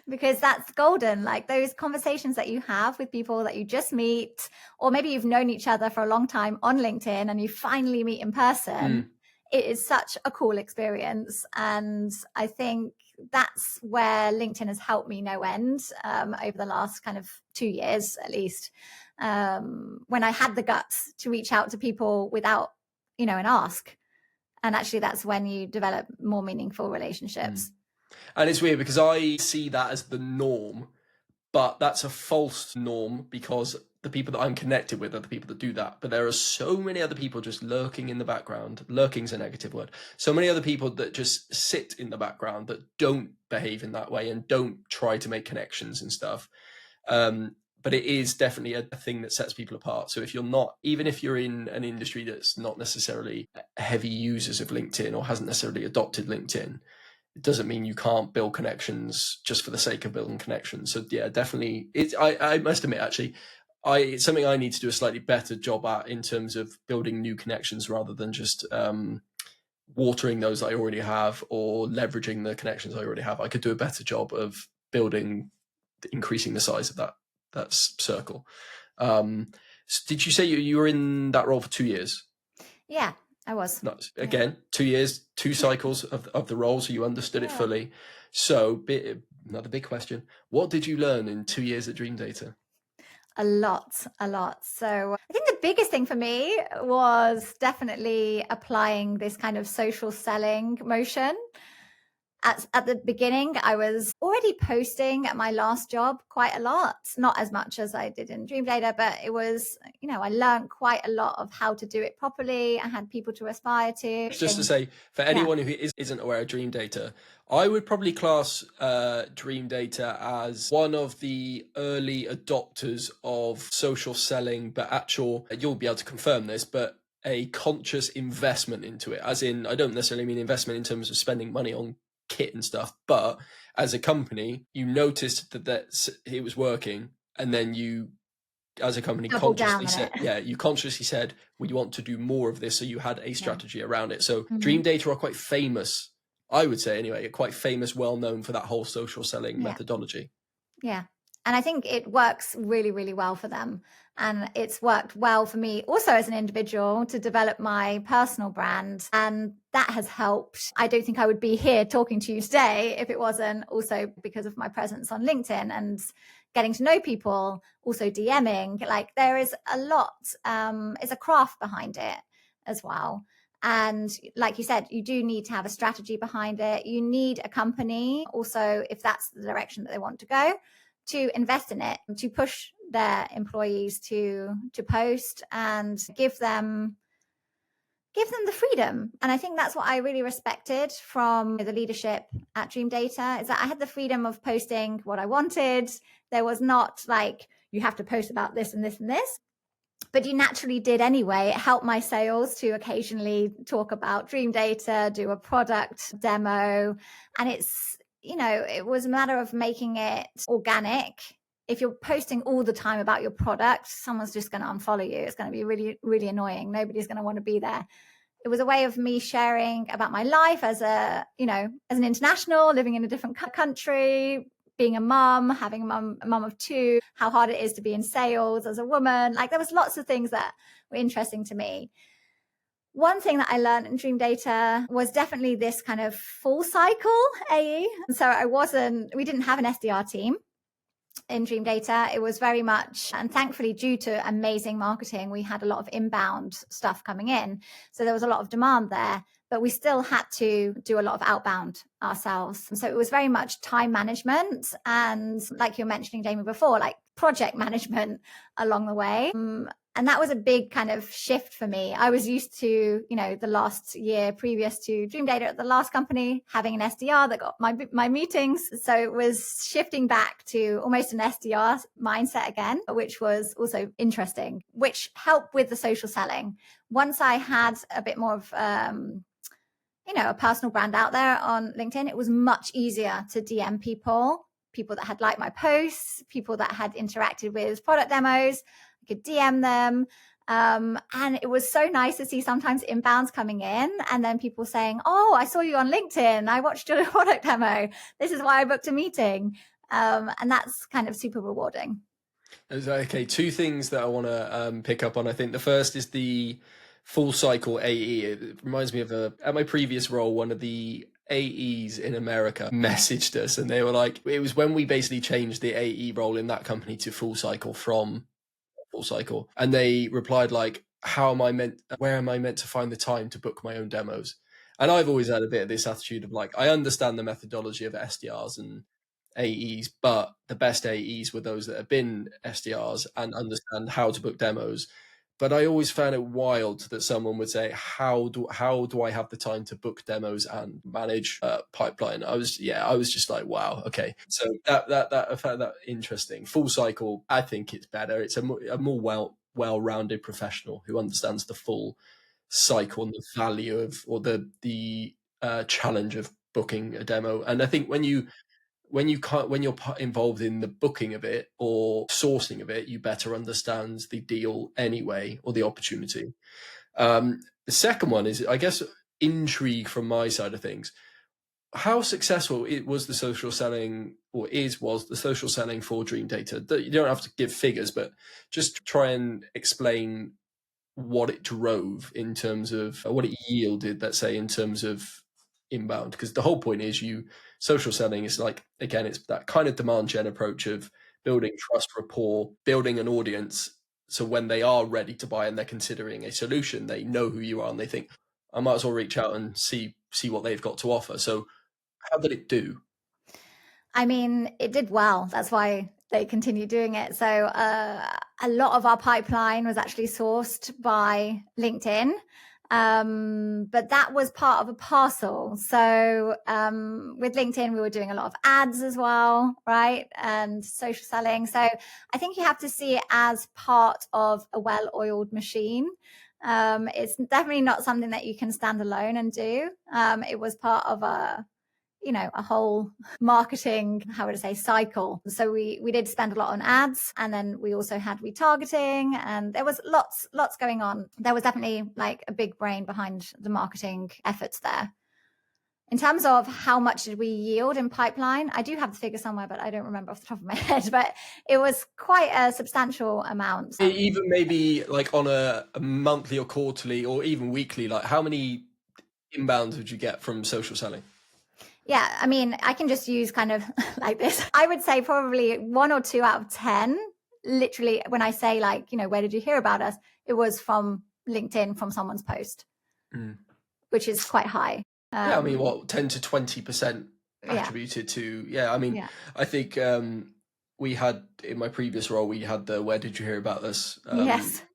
Because that's golden. Like those conversations that you have with people that you just meet, or maybe you've known each other for a long time on LinkedIn and you finally meet in person. It is such a cool experience. And I think that's where LinkedIn has helped me no end over the last kind of 2 years, at least. when I had the guts to reach out to people without, and ask. And actually, that's when you develop more meaningful relationships.
And it's weird because I see that as the norm, but that's a false norm because the people that I'm connected with are the people that do that. But there are so many other people just lurking in the background. Lurking's a negative word. So many other people that just sit in the background that don't behave in that way and don't try to make connections and stuff. But it is definitely a thing that sets people apart. So if you're not, even if you're in an industry that's not necessarily heavy users of LinkedIn or hasn't necessarily adopted LinkedIn, it doesn't mean you can't build connections just for the sake of building connections. So yeah, definitely. I must admit, actually, it's something I need to do a slightly better job at in terms of building new connections rather than just watering those I already have or leveraging the connections I already have. I could do a better job of increasing the size of that circle. Did you say you were in that role for 2 years?
Yeah, I was.
Nice. Again, 2 years, 2 cycles of the role, so you understood it fully. So, another big question: what did you learn in 2 years at Dream Data?
A lot. So I think the biggest thing for me was definitely applying this kind of social selling motion. At the beginning, I was already posting at my last job quite a lot, not as much as I did in Dream Data, but it was, I learned quite a lot of how to do it properly. I had people to aspire to.
Just to say, for anyone who isn't aware of Dream Data, I would probably class Dream Data as one of the early adopters of social selling, but you'll be able to confirm this, but a conscious investment into it. As in, I don't necessarily mean investment in terms of spending money on kit and stuff, but as a company, you noticed that it was working, and then you, as a company, consciously said, we want to do more of this. So you had a strategy around it. So Dream Data are quite famous, I would say anyway, quite famous, well known for that whole social selling methodology.
Yeah. And I think it works really, really well for them. And it's worked well for me also as an individual to develop my personal brand. And that has helped. I don't think I would be here talking to you today if it wasn't also because of my presence on LinkedIn and getting to know people, also DMing. Like there is a lot, it's a craft behind it as well. And like you said, you do need to have a strategy behind it. You need a company also, if that's the direction that they want to go, to invest in it, to push their employees to post and give them the freedom. And I think that's what I really respected from the leadership at Dream Data, is that I had the freedom of posting what I wanted. There was not like, you have to post about this and this and this, but you naturally did anyway. It helped my sales to occasionally talk about Dream Data, do a product demo. And it was a matter of making it organic. If you're posting all the time about your product, someone's just going to unfollow you. It's going to be really, really annoying. Nobody's going to want to be there. It was a way of me sharing about my life as an international, living in a different country, being a mum, having a mum of 2, how hard it is to be in sales as a woman. Like there was lots of things that were interesting to me. One thing that I learned in Dream Data was definitely this kind of full cycle AE. So we didn't have an SDR team in Dream Data. It was very much, and thankfully due to amazing marketing, we had a lot of inbound stuff coming in. So there was a lot of demand there, but we still had to do a lot of outbound ourselves. So it was very much time management and, like you're mentioning, Jamie, before, like project management along the way. And that was a big kind of shift for me. I was used to, the last year previous to Dream Data at the last company, having an SDR that got my meetings. So it was shifting back to almost an SDR mindset again, which was also interesting, which helped with the social selling. Once I had a bit more of, a personal brand out there on LinkedIn, it was much easier to DM people that had liked my posts, people that had interacted with product demos. I could DM them. And it was so nice to see sometimes inbounds coming in and then people saying, oh, I saw you on LinkedIn. I watched your product demo. This is why I booked a meeting. And that's kind of super rewarding.
Okay, 2 things that I want to pick up on. I think the first is the full cycle AE. It reminds me of at my previous role, one of the AEs in America messaged us and they were like, it was when we basically changed the AE role in that company to full cycle from full cycle. And they replied like, where am I meant to find the time to book my own demos? And I've always had a bit of this attitude of like, I understand the methodology of SDRs and AEs, but the best AEs were those that have been SDRs and understand how to book demos. But I always found it wild that someone would say, how do I have the time to book demos and manage pipeline? I was just like, wow, okay. So I found that interesting. Full cycle, I think it's better. It's a more well-rounded professional who understands the full cycle and the value of, or the challenge of booking a demo. And I think when you're involved in the booking of it or sourcing of it, you better understand the deal anyway, or the opportunity. The second one is, I guess, intrigue from my side of things. How successful was the social selling, or was the social selling for Dream Data? You don't have to give figures, but just try and explain what it drove in terms of what it yielded, let's say, in terms of inbound. Because the whole point is social selling is like, again, it's that kind of demand gen approach of building trust, rapport, building an audience. So when they are ready to buy and they're considering a solution, they know who you are and they think, I might as well reach out and see what they've got to offer. So how did it do?
I mean, it did well. That's why they continue doing it. So a lot of our pipeline was actually sourced by LinkedIn. But that was part of a parcel. So with LinkedIn, we were doing a lot of ads as well, right? And social selling. So I think you have to see it as part of a well-oiled machine. It's definitely not something that you can stand alone and do. It was part of a whole marketing, how would I say, cycle. So we did spend a lot on ads, and then we also had retargeting, and there was lots going on. There was definitely like a big brain behind the marketing efforts there. In terms of how much did we yield in pipeline, I do have the figure somewhere, but I don't remember off the top of my head, but it was quite a substantial amount.
Even maybe like on a monthly or quarterly or even weekly, like how many inbounds would you get from social selling?
Yeah, I mean, I can just use kind of like this. I would say probably 1 or 2 out of 10. Literally, when I say like, where did you hear about us? It was from LinkedIn, from someone's post, which is quite high.
Yeah, I mean, what, 10 to 20% attributed to, I mean, I think we had, in my previous role, we had the where did you hear about this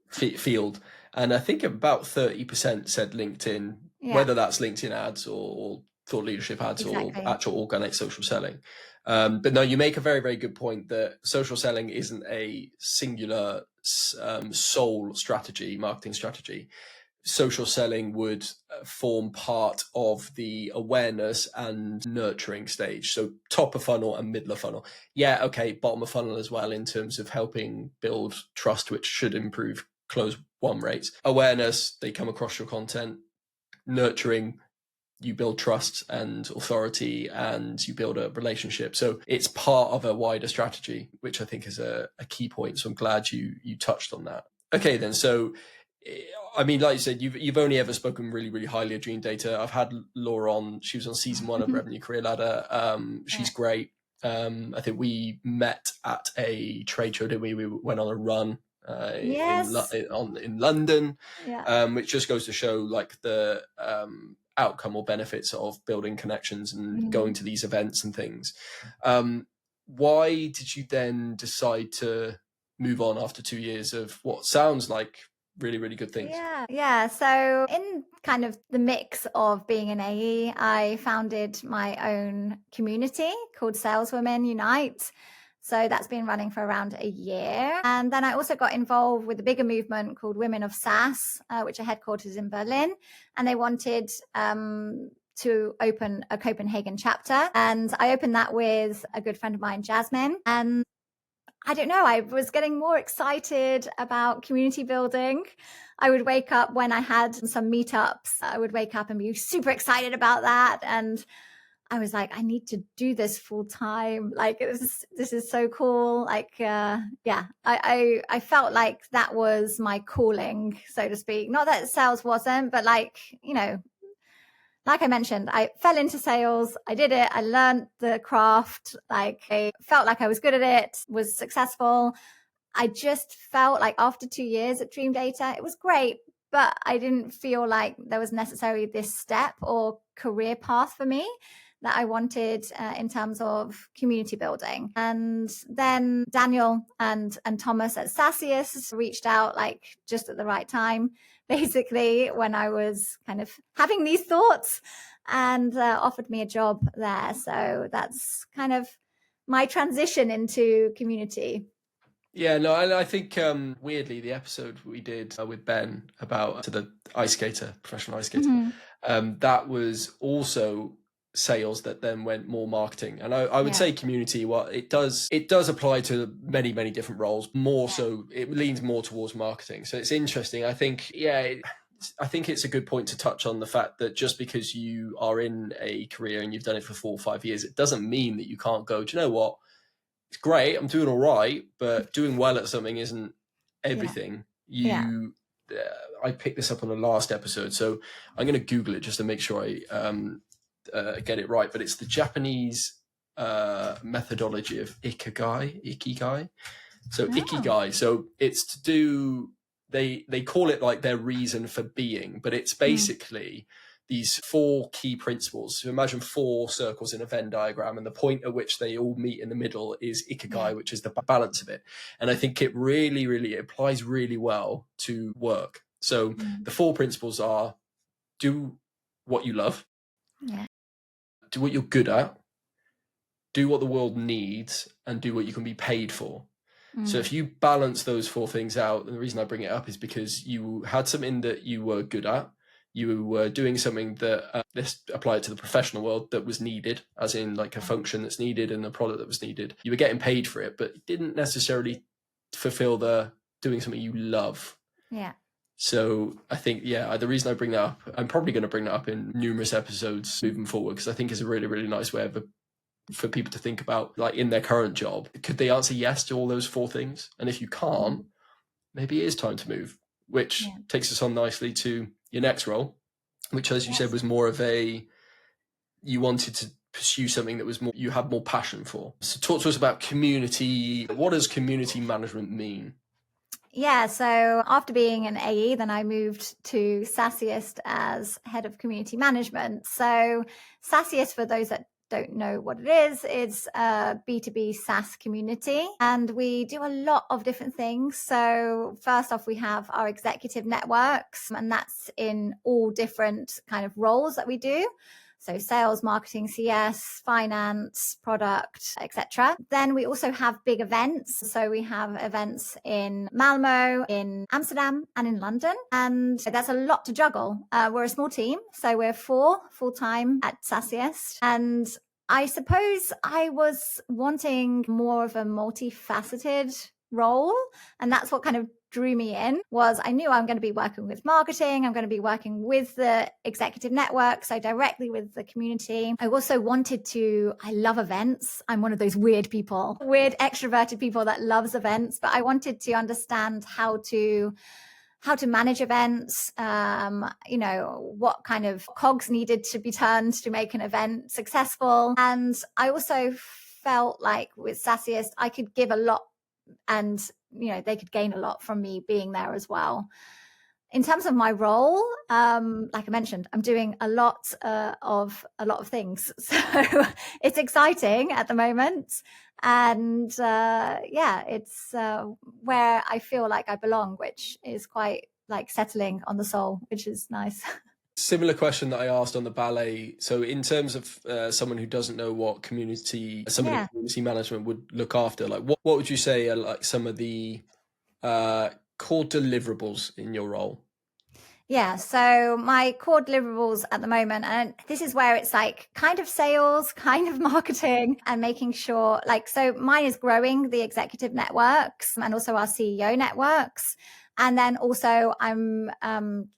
field. And I think about 30% said LinkedIn, whether that's LinkedIn ads or thought leadership ads or actual organic social selling. But no, you make a very, very good point that social selling isn't a singular sole strategy, marketing strategy. Social selling would form part of the awareness and nurturing stage. So top of funnel and middle of funnel. Yeah, okay, bottom of funnel as well in terms of helping build trust, which should improve close won rates. Awareness, they come across your content. Nurturing, you build trust and authority and you build a relationship. So it's part of a wider strategy, which I think is a key point. So I'm glad you touched on that. Okay, then. So, I mean, like you said, you've only ever spoken really, really highly of Dream Data. I've had Laura on. She was on season 1 of Revenue Career Ladder. She's great. I think we met at a trade show, didn't we? We went on a run in London, which just goes to show like the outcome or benefits of building connections and going to these events and things. Why did you then decide to move on after 2 years of what sounds like really, really good things?
Yeah. So in kind of the mix of being an AE, I founded my own community called Saleswomen Unite. So that's been running for around a year. And then I also got involved with a bigger movement called Women of SaaS, which are headquartered in Berlin. And they wanted to open a Copenhagen chapter. And I opened that with a good friend of mine, Jasmine. And I don't know, I was getting more excited about community building. I would wake up when I had some meetups. I would wake up and be super excited about that. And I was like, I need to do this full time. Like, this is so cool. Like, I felt like that was my calling, so to speak. Not that sales wasn't, but like I mentioned, I fell into sales. I did it. I learned the craft. Like, I felt like I was good at it, was successful. I just felt like after 2 years at Dream Data, it was great, but I didn't feel like there was necessarily this step or career path for me that I wanted in terms of community building. And then Daniel and Thomas at SaaSiest reached out like just at the right time, basically when I was kind of having these thoughts, and offered me a job there. So that's kind of my transition into community.
Yeah, no, and I think weirdly the episode we did with Ben about to the ice skater, professional ice skater, that was also sales that then went more marketing. And I would say community, well, it does apply to many, many different roles. More so, it leans more towards marketing. So it's interesting. I think, I think it's a good point to touch on the fact that just because you are in a career and you've done it for 4 or 5 years, it doesn't mean that you can't go, do you know what? It's great, I'm doing all right, but doing well at something isn't everything. I picked this up on the last episode, so I'm going to Google it just to make sure I get it right. But it's the Japanese methodology of ikigai. So ikigai. So it's to do. They call it like their reason for being, but it's basically these 4 key principles. So imagine 4 circles in a Venn diagram, and the point at which they all meet in the middle is ikigai, which is the balance of it. And I think it really, really applies really well to work. So the 4 principles are: do what you love, do what you're good at, do what the world needs, and do what you can be paid for. So if you balance those 4 things out, and the reason I bring it up is because you had something that you were good at, you were doing something that this applied to the professional world that was needed, as in like a function that's needed and a product that was needed. You were getting paid for it, but it didn't necessarily fulfill the doing something you love.
Yeah.
So I think, the reason I bring that up, I'm probably going to bring that up in numerous episodes moving forward, because I think it's a really, really nice way for people to think about, like in their current job, could they answer yes to all those 4 things? And if you can't, maybe it is time to move, which takes us on nicely to your next role, which, as you said, was more of you wanted to pursue something that was more, you had more passion for. So talk to us about community. What does community management mean?
Yeah, so after being an AE, then I moved to SaaSiest as head of community management. So SaaSiest, for those that don't know what it is a B2B SaaS community, and we do a lot of different things. So first off, we have our executive networks, and that's in all different kind of roles that we do. So sales, marketing, CS, finance, product, etc. Then we also have big events. So we have events in Malmo, in Amsterdam, and in London. And that's a lot to juggle. We're a small team. So we're 4 full-time at SaaSiest. And I suppose I was wanting more of a multifaceted role. And that's what kind of drew me in. Was I knew I'm going to be working with marketing. I'm going to be working with the executive network, so directly with the community. I also wanted to, I love events. I'm one of those weird people, weird extroverted people that loves events, but I wanted to understand how to manage events, what kind of cogs needed to be turned to make an event successful. And I also felt like with SaaSiest, I could give a lot, and they could gain a lot from me being there as well. In terms of my role, like I mentioned, I'm doing a lot of things. So it's exciting at the moment. And it's where I feel like I belong, which is quite like settling on the soul, which is nice.
Similar question that I asked on the Ballet. So in terms of someone who doesn't know what community management would look after, like what would you say are like some of the core deliverables in your role?
Yeah, so my core deliverables at the moment, and this is where it's like kind of sales, kind of marketing, and making sure, so mine is growing the executive networks and also our CEO networks. And then also I'm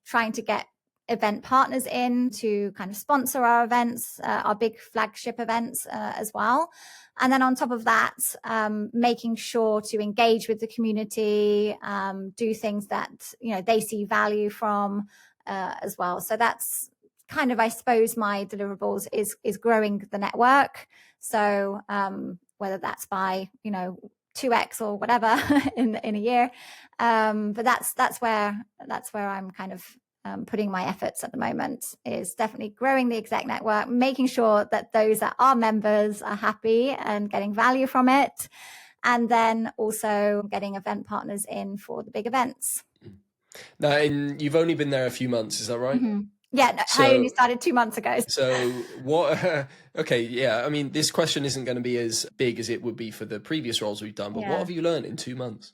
trying to get event partners in to kind of sponsor our events, our big flagship events as well. And then on top of that, making sure to engage with the community, do things that, they see value from as well. So that's kind of, I suppose, my deliverables is growing the network. So whether that's by, 2x or whatever in a year. But that's where I'm kind of putting my efforts at the moment, is definitely growing the exec network, making sure that those that are members are happy and getting value from it, and then also getting event partners in for the big events.
Now, and you've only been there a few months, is that right?
Mm-hmm. Yeah, no,
So,
I only started 2 months ago.
So what? Okay, yeah. I mean, this question isn't going to be as big as it would be for the previous roles we've done. But what have you learned in 2 months?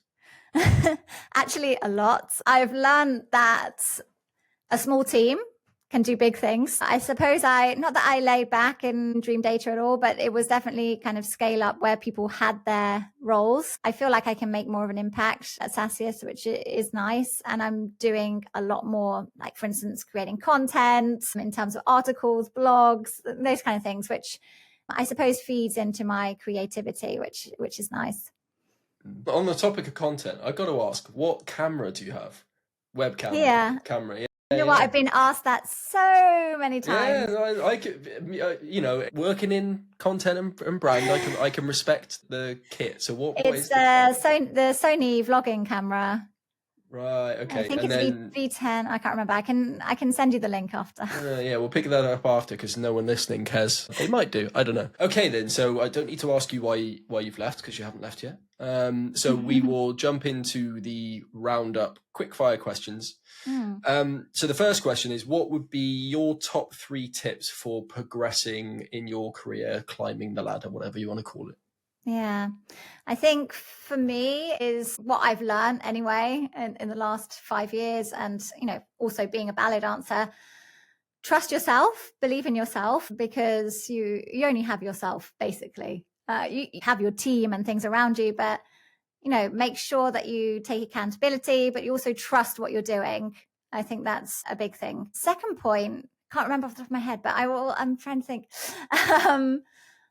Actually, a lot. I've learned that a small team can do big things. I suppose not that I laid back in Dream Data at all, but it was definitely kind of scale up where people had their roles. I feel like I can make more of an impact at SaaSiest, which is nice. And I'm doing a lot more, like, for instance, creating content in terms of articles, blogs, those kind of things, which I suppose feeds into my creativity, which is nice.
On the topic of content, I've got to ask, what camera do you have? Webcam?
Yeah.
Camera?
You know what? I've been asked that so many times.
Yeah, I could, working in content and brand, I can respect the kit. So what
It's
is
the Sony vlogging camera.
Right, okay.
I think it's V10. I can't remember. I can send you the link after.
Yeah, we'll pick that up after, because no one listening cares. They might do. I don't know. Okay, then. So I don't need to ask you why you've left, because you haven't left yet. So we will jump into the roundup quickfire questions. So the first question is, what would be your top 3 tips for progressing in your career, climbing the ladder, whatever you want to call it?
Yeah, I think for me is what I've learned anyway in the last 5 years, and also being a ballet dancer. Trust yourself, believe in yourself, because you only have yourself, basically. You have your team and things around you, but make sure that you take accountability, but you also trust what you're doing. I think that's a big thing. Second point, can't remember off the top of my head, but I'm trying to think.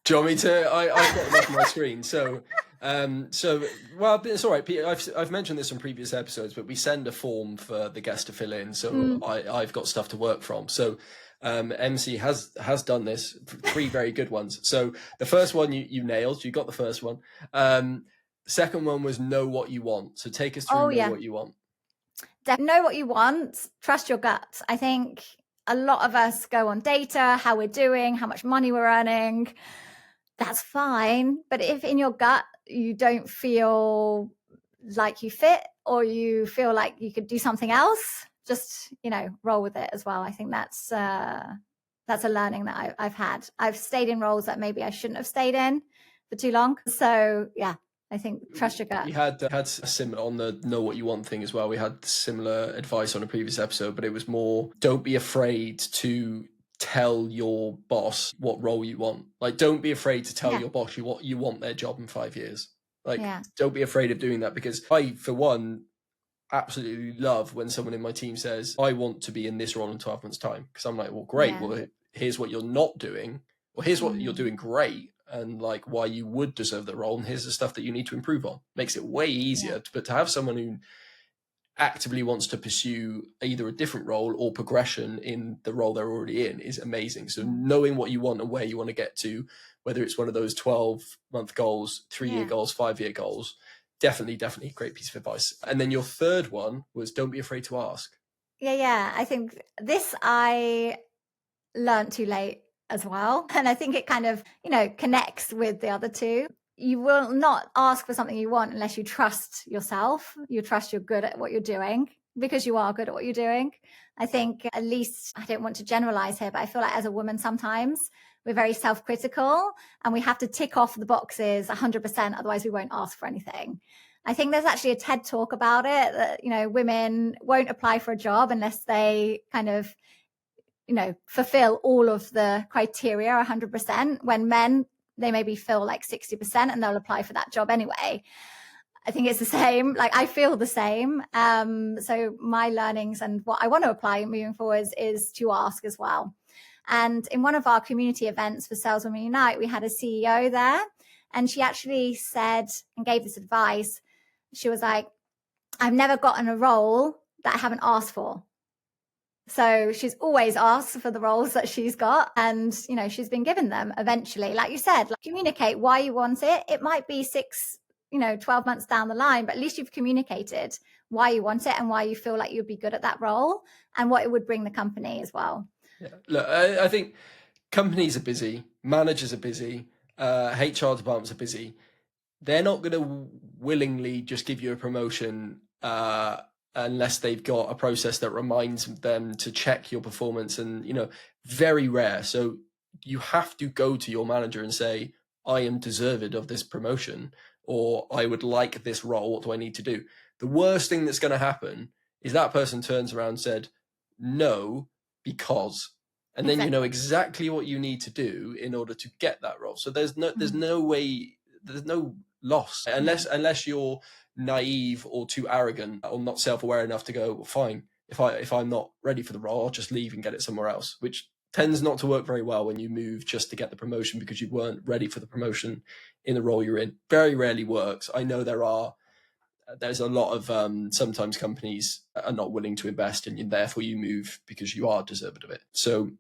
Do you want me to? I've got it up on my screen. So well, it's all right, Peter. I've mentioned this on previous episodes, but we send a form for the guest to fill in. So I've got stuff to work from. So MC has done this, 3 very good ones. So the first one you nailed. You got the first one. The second one was know what you want. So take us through what you want.
Know what you want. Trust your gut. I think a lot of us go on data, how we're doing, how much money we're earning. That's fine. But if in your gut you don't feel like you fit, or you feel like you could do something else, just, roll with it as well. I think that's a learning that I've had. I've stayed in roles that maybe I shouldn't have stayed in for too long. So yeah, I think trust your gut.
We had a similar on the know what you want thing as well. We had similar advice on a previous episode, but it was more, don't be afraid to tell your boss what role you want. Like, don't be afraid to tell your boss you want their job in 5 years. Like, don't be afraid of doing that, because I, for one, absolutely love when someone in my team says, I want to be in this role in 12 months' time. Because I'm like, well, great. Well, here's what you're not doing. Well, here's what you're doing great, and like why you would deserve the role. And here's the stuff that you need to improve on. Makes it way easier. But to have someone who actively wants to pursue either a different role or progression in the role they're already in is amazing. So knowing what you want and where you want to get to, whether it's one of those 12-month goals, 3-year goals, 5-year goals, definitely a great piece of advice. And then your third one was, don't be afraid to ask.
Yeah. I think this I learned too late as well. And I think it kind of, connects with the other two. You will not ask for something you want unless you trust yourself. You trust you're good at what you're doing, because you are good at what you're doing. I think, at least, I don't want to generalize here, but I feel like as a woman, sometimes we're very self-critical and we have to tick off the boxes 100%. Otherwise we won't ask for anything. I think there's actually a TED talk about it that, women won't apply for a job unless they kind of, fulfill all of the criteria 100%, when men, they maybe feel like 60% and they'll apply for that job anyway. I think it's the same. Like, I feel the same. So my learnings and what I want to apply moving forward is to ask as well. And in one of our community events for Saleswomen Unite, we had a CEO there, and she actually said and gave this advice. She was like, I've never gotten a role that I haven't asked for. So she's always asked for the roles that she's got, and, she's been given them eventually. Like you said, communicate why you want it. It might be 6 12 months down the line, but at least you've communicated why you want it and why you feel like you'd be good at that role and what it would bring the company as well.
Yeah. Look, I think companies are busy, managers are busy, HR departments are busy. They're not going to willingly just give you a promotion unless they've got a process that reminds them to check your performance, and very rare. So you have to go to your manager and say, I am deserved of this promotion, or I would like this role. What do I need to do? The worst thing that's going to happen is that person turns around and said, no, because, and then you know exactly what you need to do in order to get that role. So there's no way, there's no loss unless you're naive or too arrogant or not self-aware enough to go, well, fine, if I'm not ready for the role, I'll just leave and get it somewhere else, which tends not to work very well when you move just to get the promotion because you weren't ready for the promotion in the role you're in. Very rarely works. I know there's a lot of sometimes companies are not willing to invest in you, and therefore you move because you are deserved of it. So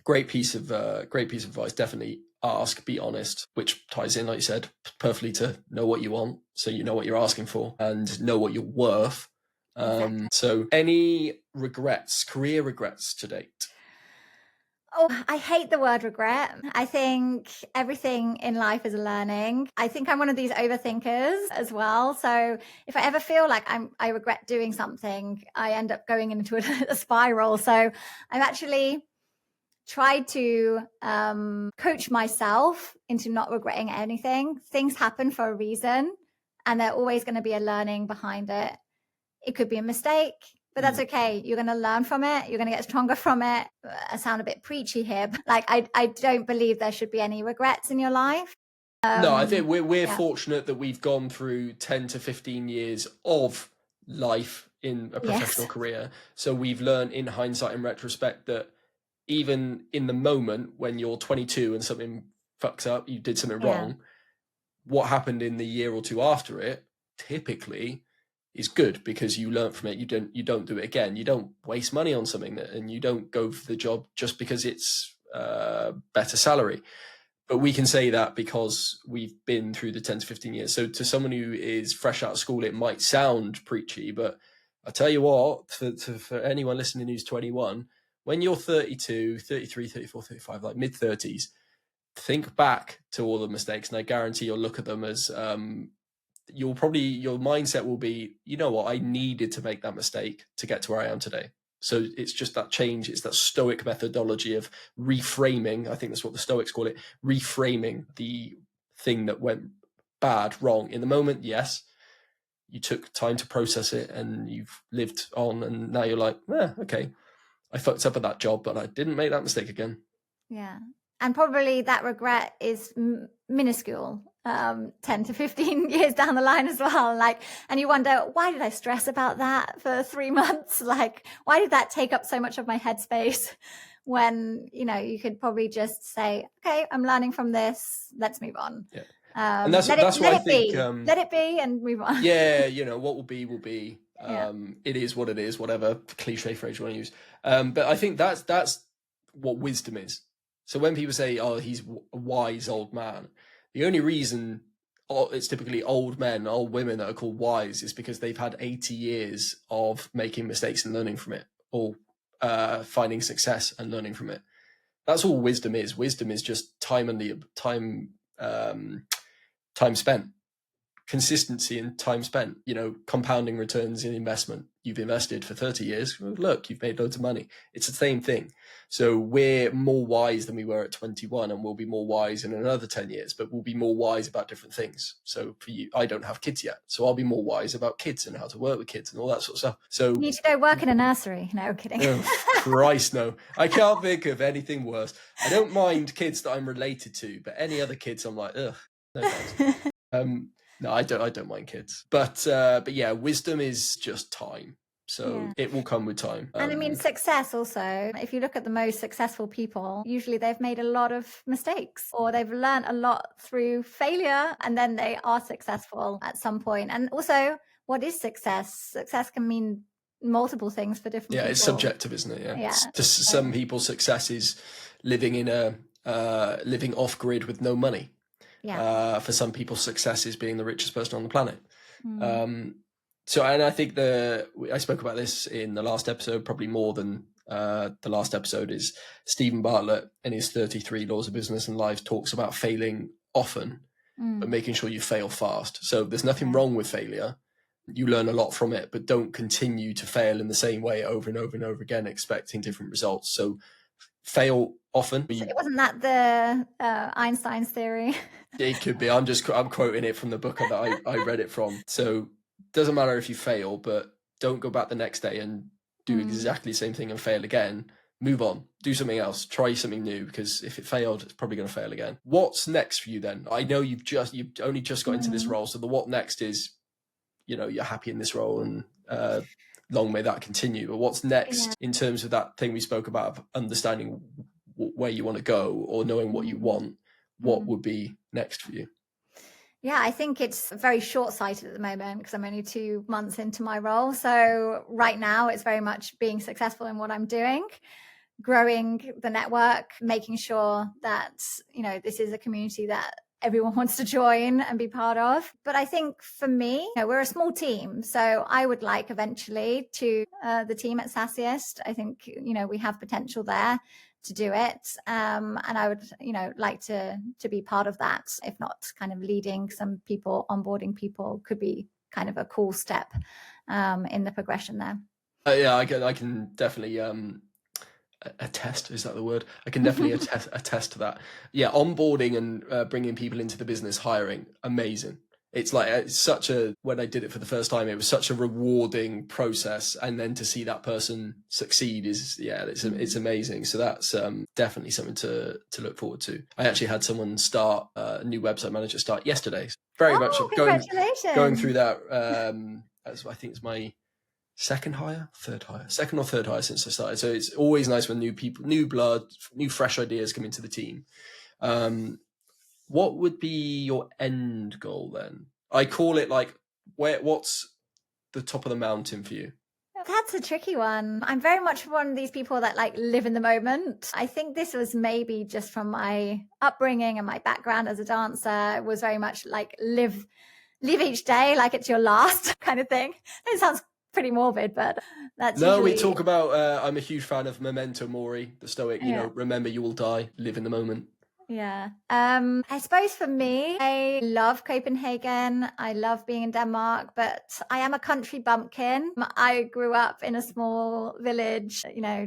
great piece of advice. Definitely ask, be honest, which ties in, like you said, perfectly to know what you want, so you know what you're asking for and know what you're worth. So any regrets, career regrets to date?
Oh, I hate the word regret. I think everything in life is a learning. I think I'm one of these overthinkers as well. So if I ever feel like I regret doing something, I end up going into a spiral. So I've actually tried to coach myself into not regretting anything. Things happen for a reason, and they're always going to be a learning behind it. It could be a mistake, but that's okay. You're going to learn from it. You're going to get stronger from it. I sound a bit preachy here, but I don't believe there should be any regrets in your life.
No, I think we're fortunate that we've gone through 10 to 15 years of life in a professional career. So we've learned in hindsight and retrospect that even in the moment when you're 22 and something fucks up, you did something wrong, what happened in the year or two after it typically is good because you learn from it. You don't do it again. You don't waste money on something and you don't go for the job just because it's better salary. But we can say that because we've been through the 10 to 15 years. So to someone who is fresh out of school, it might sound preachy, but I tell you what, for anyone listening who's 21, when you're 32, 33, 34, 35, like mid-30s, think back to all the mistakes, and I guarantee you'll look at them as your mindset will be, you know what, I needed to make that mistake to get to where I am today. So it's just that change. It's that Stoic methodology of reframing. I think that's what the Stoics call it, reframing the thing that went bad, wrong in the moment. Yes, you took time to process it and you've lived on, and now you're like, okay, I fucked up at that job, but I didn't make that mistake again.
Yeah. And probably that regret is minuscule 10 to 15 years down the line as well. And you wonder, why did I stress about that for 3 months? Why did that take up so much of my headspace when, you could probably just say, okay, I'm learning from this. Let's move on.
Yeah. And that's why I think
let it be and move on.
Yeah, what will be will be. It is what it is, whatever cliche phrase you want to use. But I think that's what wisdom is. So when people say, oh, he's a wise old man, the only reason it's typically old men, old women that are called wise is because they've had 80 years of making mistakes and learning from it, or finding success and learning from it. That's all wisdom is. Wisdom is just time spent, consistency and time spent, compounding returns in investment. You've invested for 30 years. Look, you've made loads of money. It's the same thing. So we're more wise than we were at 21, and we'll be more wise in another 10 years, but we'll be more wise about different things. So for you, I don't have kids yet, so I'll be more wise about kids and how to work with kids and all that sort of stuff. So
you need to go work in a nursery. No, kidding.
Oh, Christ, no. I can't think of anything worse. I don't mind kids that I'm related to, but any other kids, I'm like, ugh, no thanks. No, I don't mind kids, but yeah, wisdom is just time. So it will come with time.
And I mean, success also, if you look at the most successful people, usually they've made a lot of mistakes or they've learned a lot through failure, and then they are successful at some point. And also, what is success? Success can mean multiple things for different people.
It's subjective, isn't it? Yeah. To some people, success is living in living off grid with no money. For some people, success is being the richest person on the planet.
Mm.
And I think I spoke about this in the last episode, probably more than the last episode, is Stephen Bartlett in his 33 Laws of Business and Life talks about failing often, but making sure you fail fast. So there's nothing wrong with failure. You learn a lot from it, but don't continue to fail in the same way over and over and over again, expecting different results. So fail often.
Wasn't that the Einstein's theory?
It could be. I'm quoting it from the book that I read it from. So doesn't matter if you fail, but don't go back the next day and do exactly the same thing and fail again. Move on, do something else, try something new, because if it failed, it's probably going to fail again. What's next for you then? I know you've only just got into this role. So the what next is, you're happy in this role and long may that continue. But what's next in terms of that thing we spoke about, of understanding where you want to go or knowing what you want? What would be next for you?
Yeah, I think it's very short-sighted at the moment because I'm only 2 months into my role. So right now it's very much being successful in what I'm doing, growing the network, making sure that, this is a community that everyone wants to join and be part of. But I think for me, we're a small team. So I would like eventually to the team at SaaSiest. I think, we have potential there to do it. And I would, like to be part of that. If not kind of leading some people, onboarding people could be kind of a cool step in the progression there.
Yeah, I can definitely attest. Is that the word? I can definitely attest to that. Yeah, onboarding and bringing people into the business, hiring, amazing. It's when I did it for the first time, it was such a rewarding process, and then to see that person succeed it's amazing. So that's definitely something to look forward to. I actually had someone start a new website manager start yesterday. Very much going through that. As I think it's my second or third hire since I started. So it's always nice when new people, new blood, new fresh ideas come into the team. What would be your end goal then? I call it what's the top of the mountain for you?
That's a tricky one. I'm very much one of these people that live in the moment. I think this was maybe just from my upbringing and my background as a dancer. It was very much live each day like it's your last kind of thing. It sounds pretty morbid, but that's
we talk about I'm a huge fan of Memento Mori, the Stoic, remember you will die, live in the moment.
Yeah. I suppose for me, I love Copenhagen. I love being in Denmark, but I am a country bumpkin. I grew up in a small village,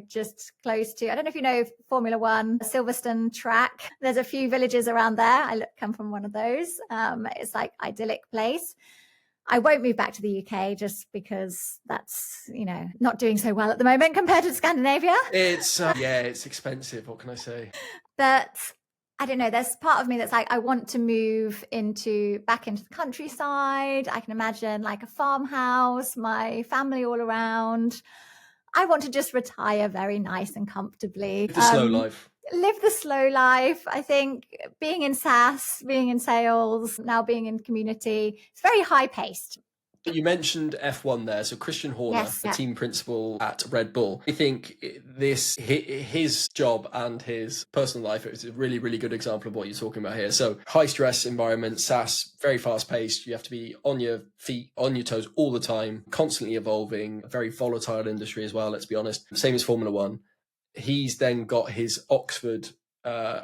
just close to, I don't know if you know Formula One, Silverstone track. There's a few villages around there. I come from one of those. It's idyllic place. I won't move back to the UK just because that's, not doing so well at the moment compared to Scandinavia.
It's, it's expensive. What can I say?
But I don't know, there's part of me that's I want to move back into the countryside. I can imagine a farmhouse, my family all around. I want to just retire very nice and comfortably.
The slow life.
Live the slow life. I think being in SaaS, being in sales, now being in community, it's very high paced.
You mentioned F1 there. So Christian Horner, the team principal at Red Bull. I think his job and his personal life is a really, really good example of what you're talking about here. So high stress environment, SaaS, very fast paced. You have to be on your feet, on your toes all the time, constantly evolving, a very volatile industry as well, let's be honest. Same as Formula One. He's then got his Oxfordshire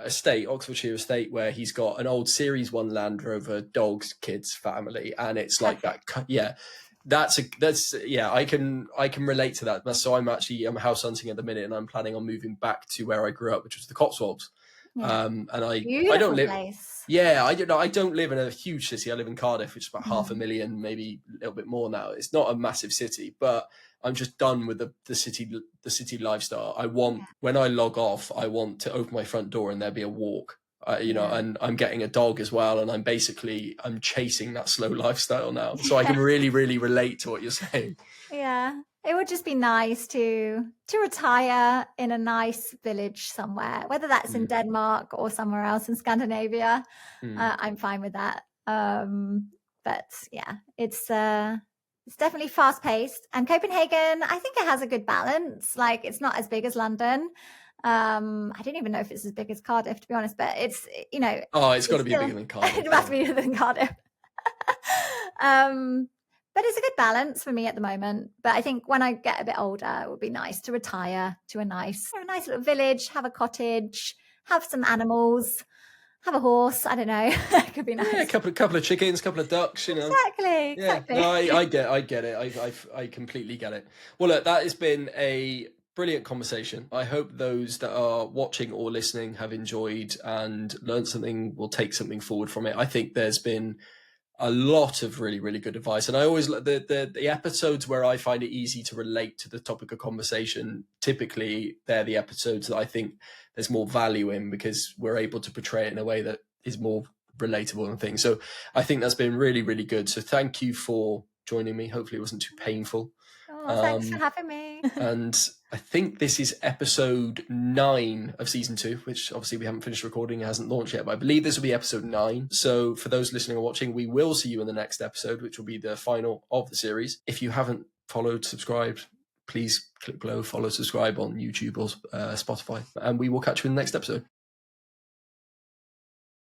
estate, where he's got an old Series 1 Land Rover, dogs, kids, family, and it's like that. Yeah, I can relate to that. So I'm house hunting at the minute, and I'm planning on moving back to where I grew up, which was the Cotswolds.
Yeah.
And I don't live.
Place.
Yeah, I don't live in a huge city. I live in Cardiff, which is about 500,000, maybe a little bit more now. It's not a massive city, but I'm just done with the city lifestyle. I want, when I log off, I want to open my front door and there be a walk. And I'm getting a dog as well, and I'm chasing that slow lifestyle now. So I can really, really relate to what you're saying.
Yeah. It would just be nice to retire in a nice village somewhere, whether that's in Denmark or somewhere else in Scandinavia. I'm fine with that. But yeah, it's definitely fast paced. And Copenhagen, I think it has a good balance. It's not as big as London. I don't even know if it's as big as Cardiff, to be honest, but it's,
Oh, it's got to be
still,
bigger than Cardiff.
it must be bigger than Cardiff. But it's a good balance for me at the moment. But I think when I get a bit older, it would be nice to retire to a nice little village, have a cottage, have some animals, have a horse. I don't know. It could be nice.
Yeah, a couple of chickens, a couple of ducks,
Exactly.
Yeah, no, I get it. I completely get it. Well, look, that has been a brilliant conversation. I hope those that are watching or listening have enjoyed and learned something, will take something forward from it. I think there's been a lot of really, really good advice. And I always, the episodes where I find it easy to relate to the topic of conversation, typically they're the episodes that I think there's more value in, because we're able to portray it in a way that is more relatable and things. So I think that's been really, really good. So thank you for joining me. Hopefully it wasn't too painful.
Oh, thanks for having me.
And I think this is episode 9 of season 2, which obviously we haven't finished recording, it hasn't launched yet, but I believe this will be episode 9. So for those listening or watching, we will see you in the next episode, which will be the final of the series. If you haven't followed, subscribed, please click below, follow, subscribe on YouTube or Spotify, and we will catch you in the next episode.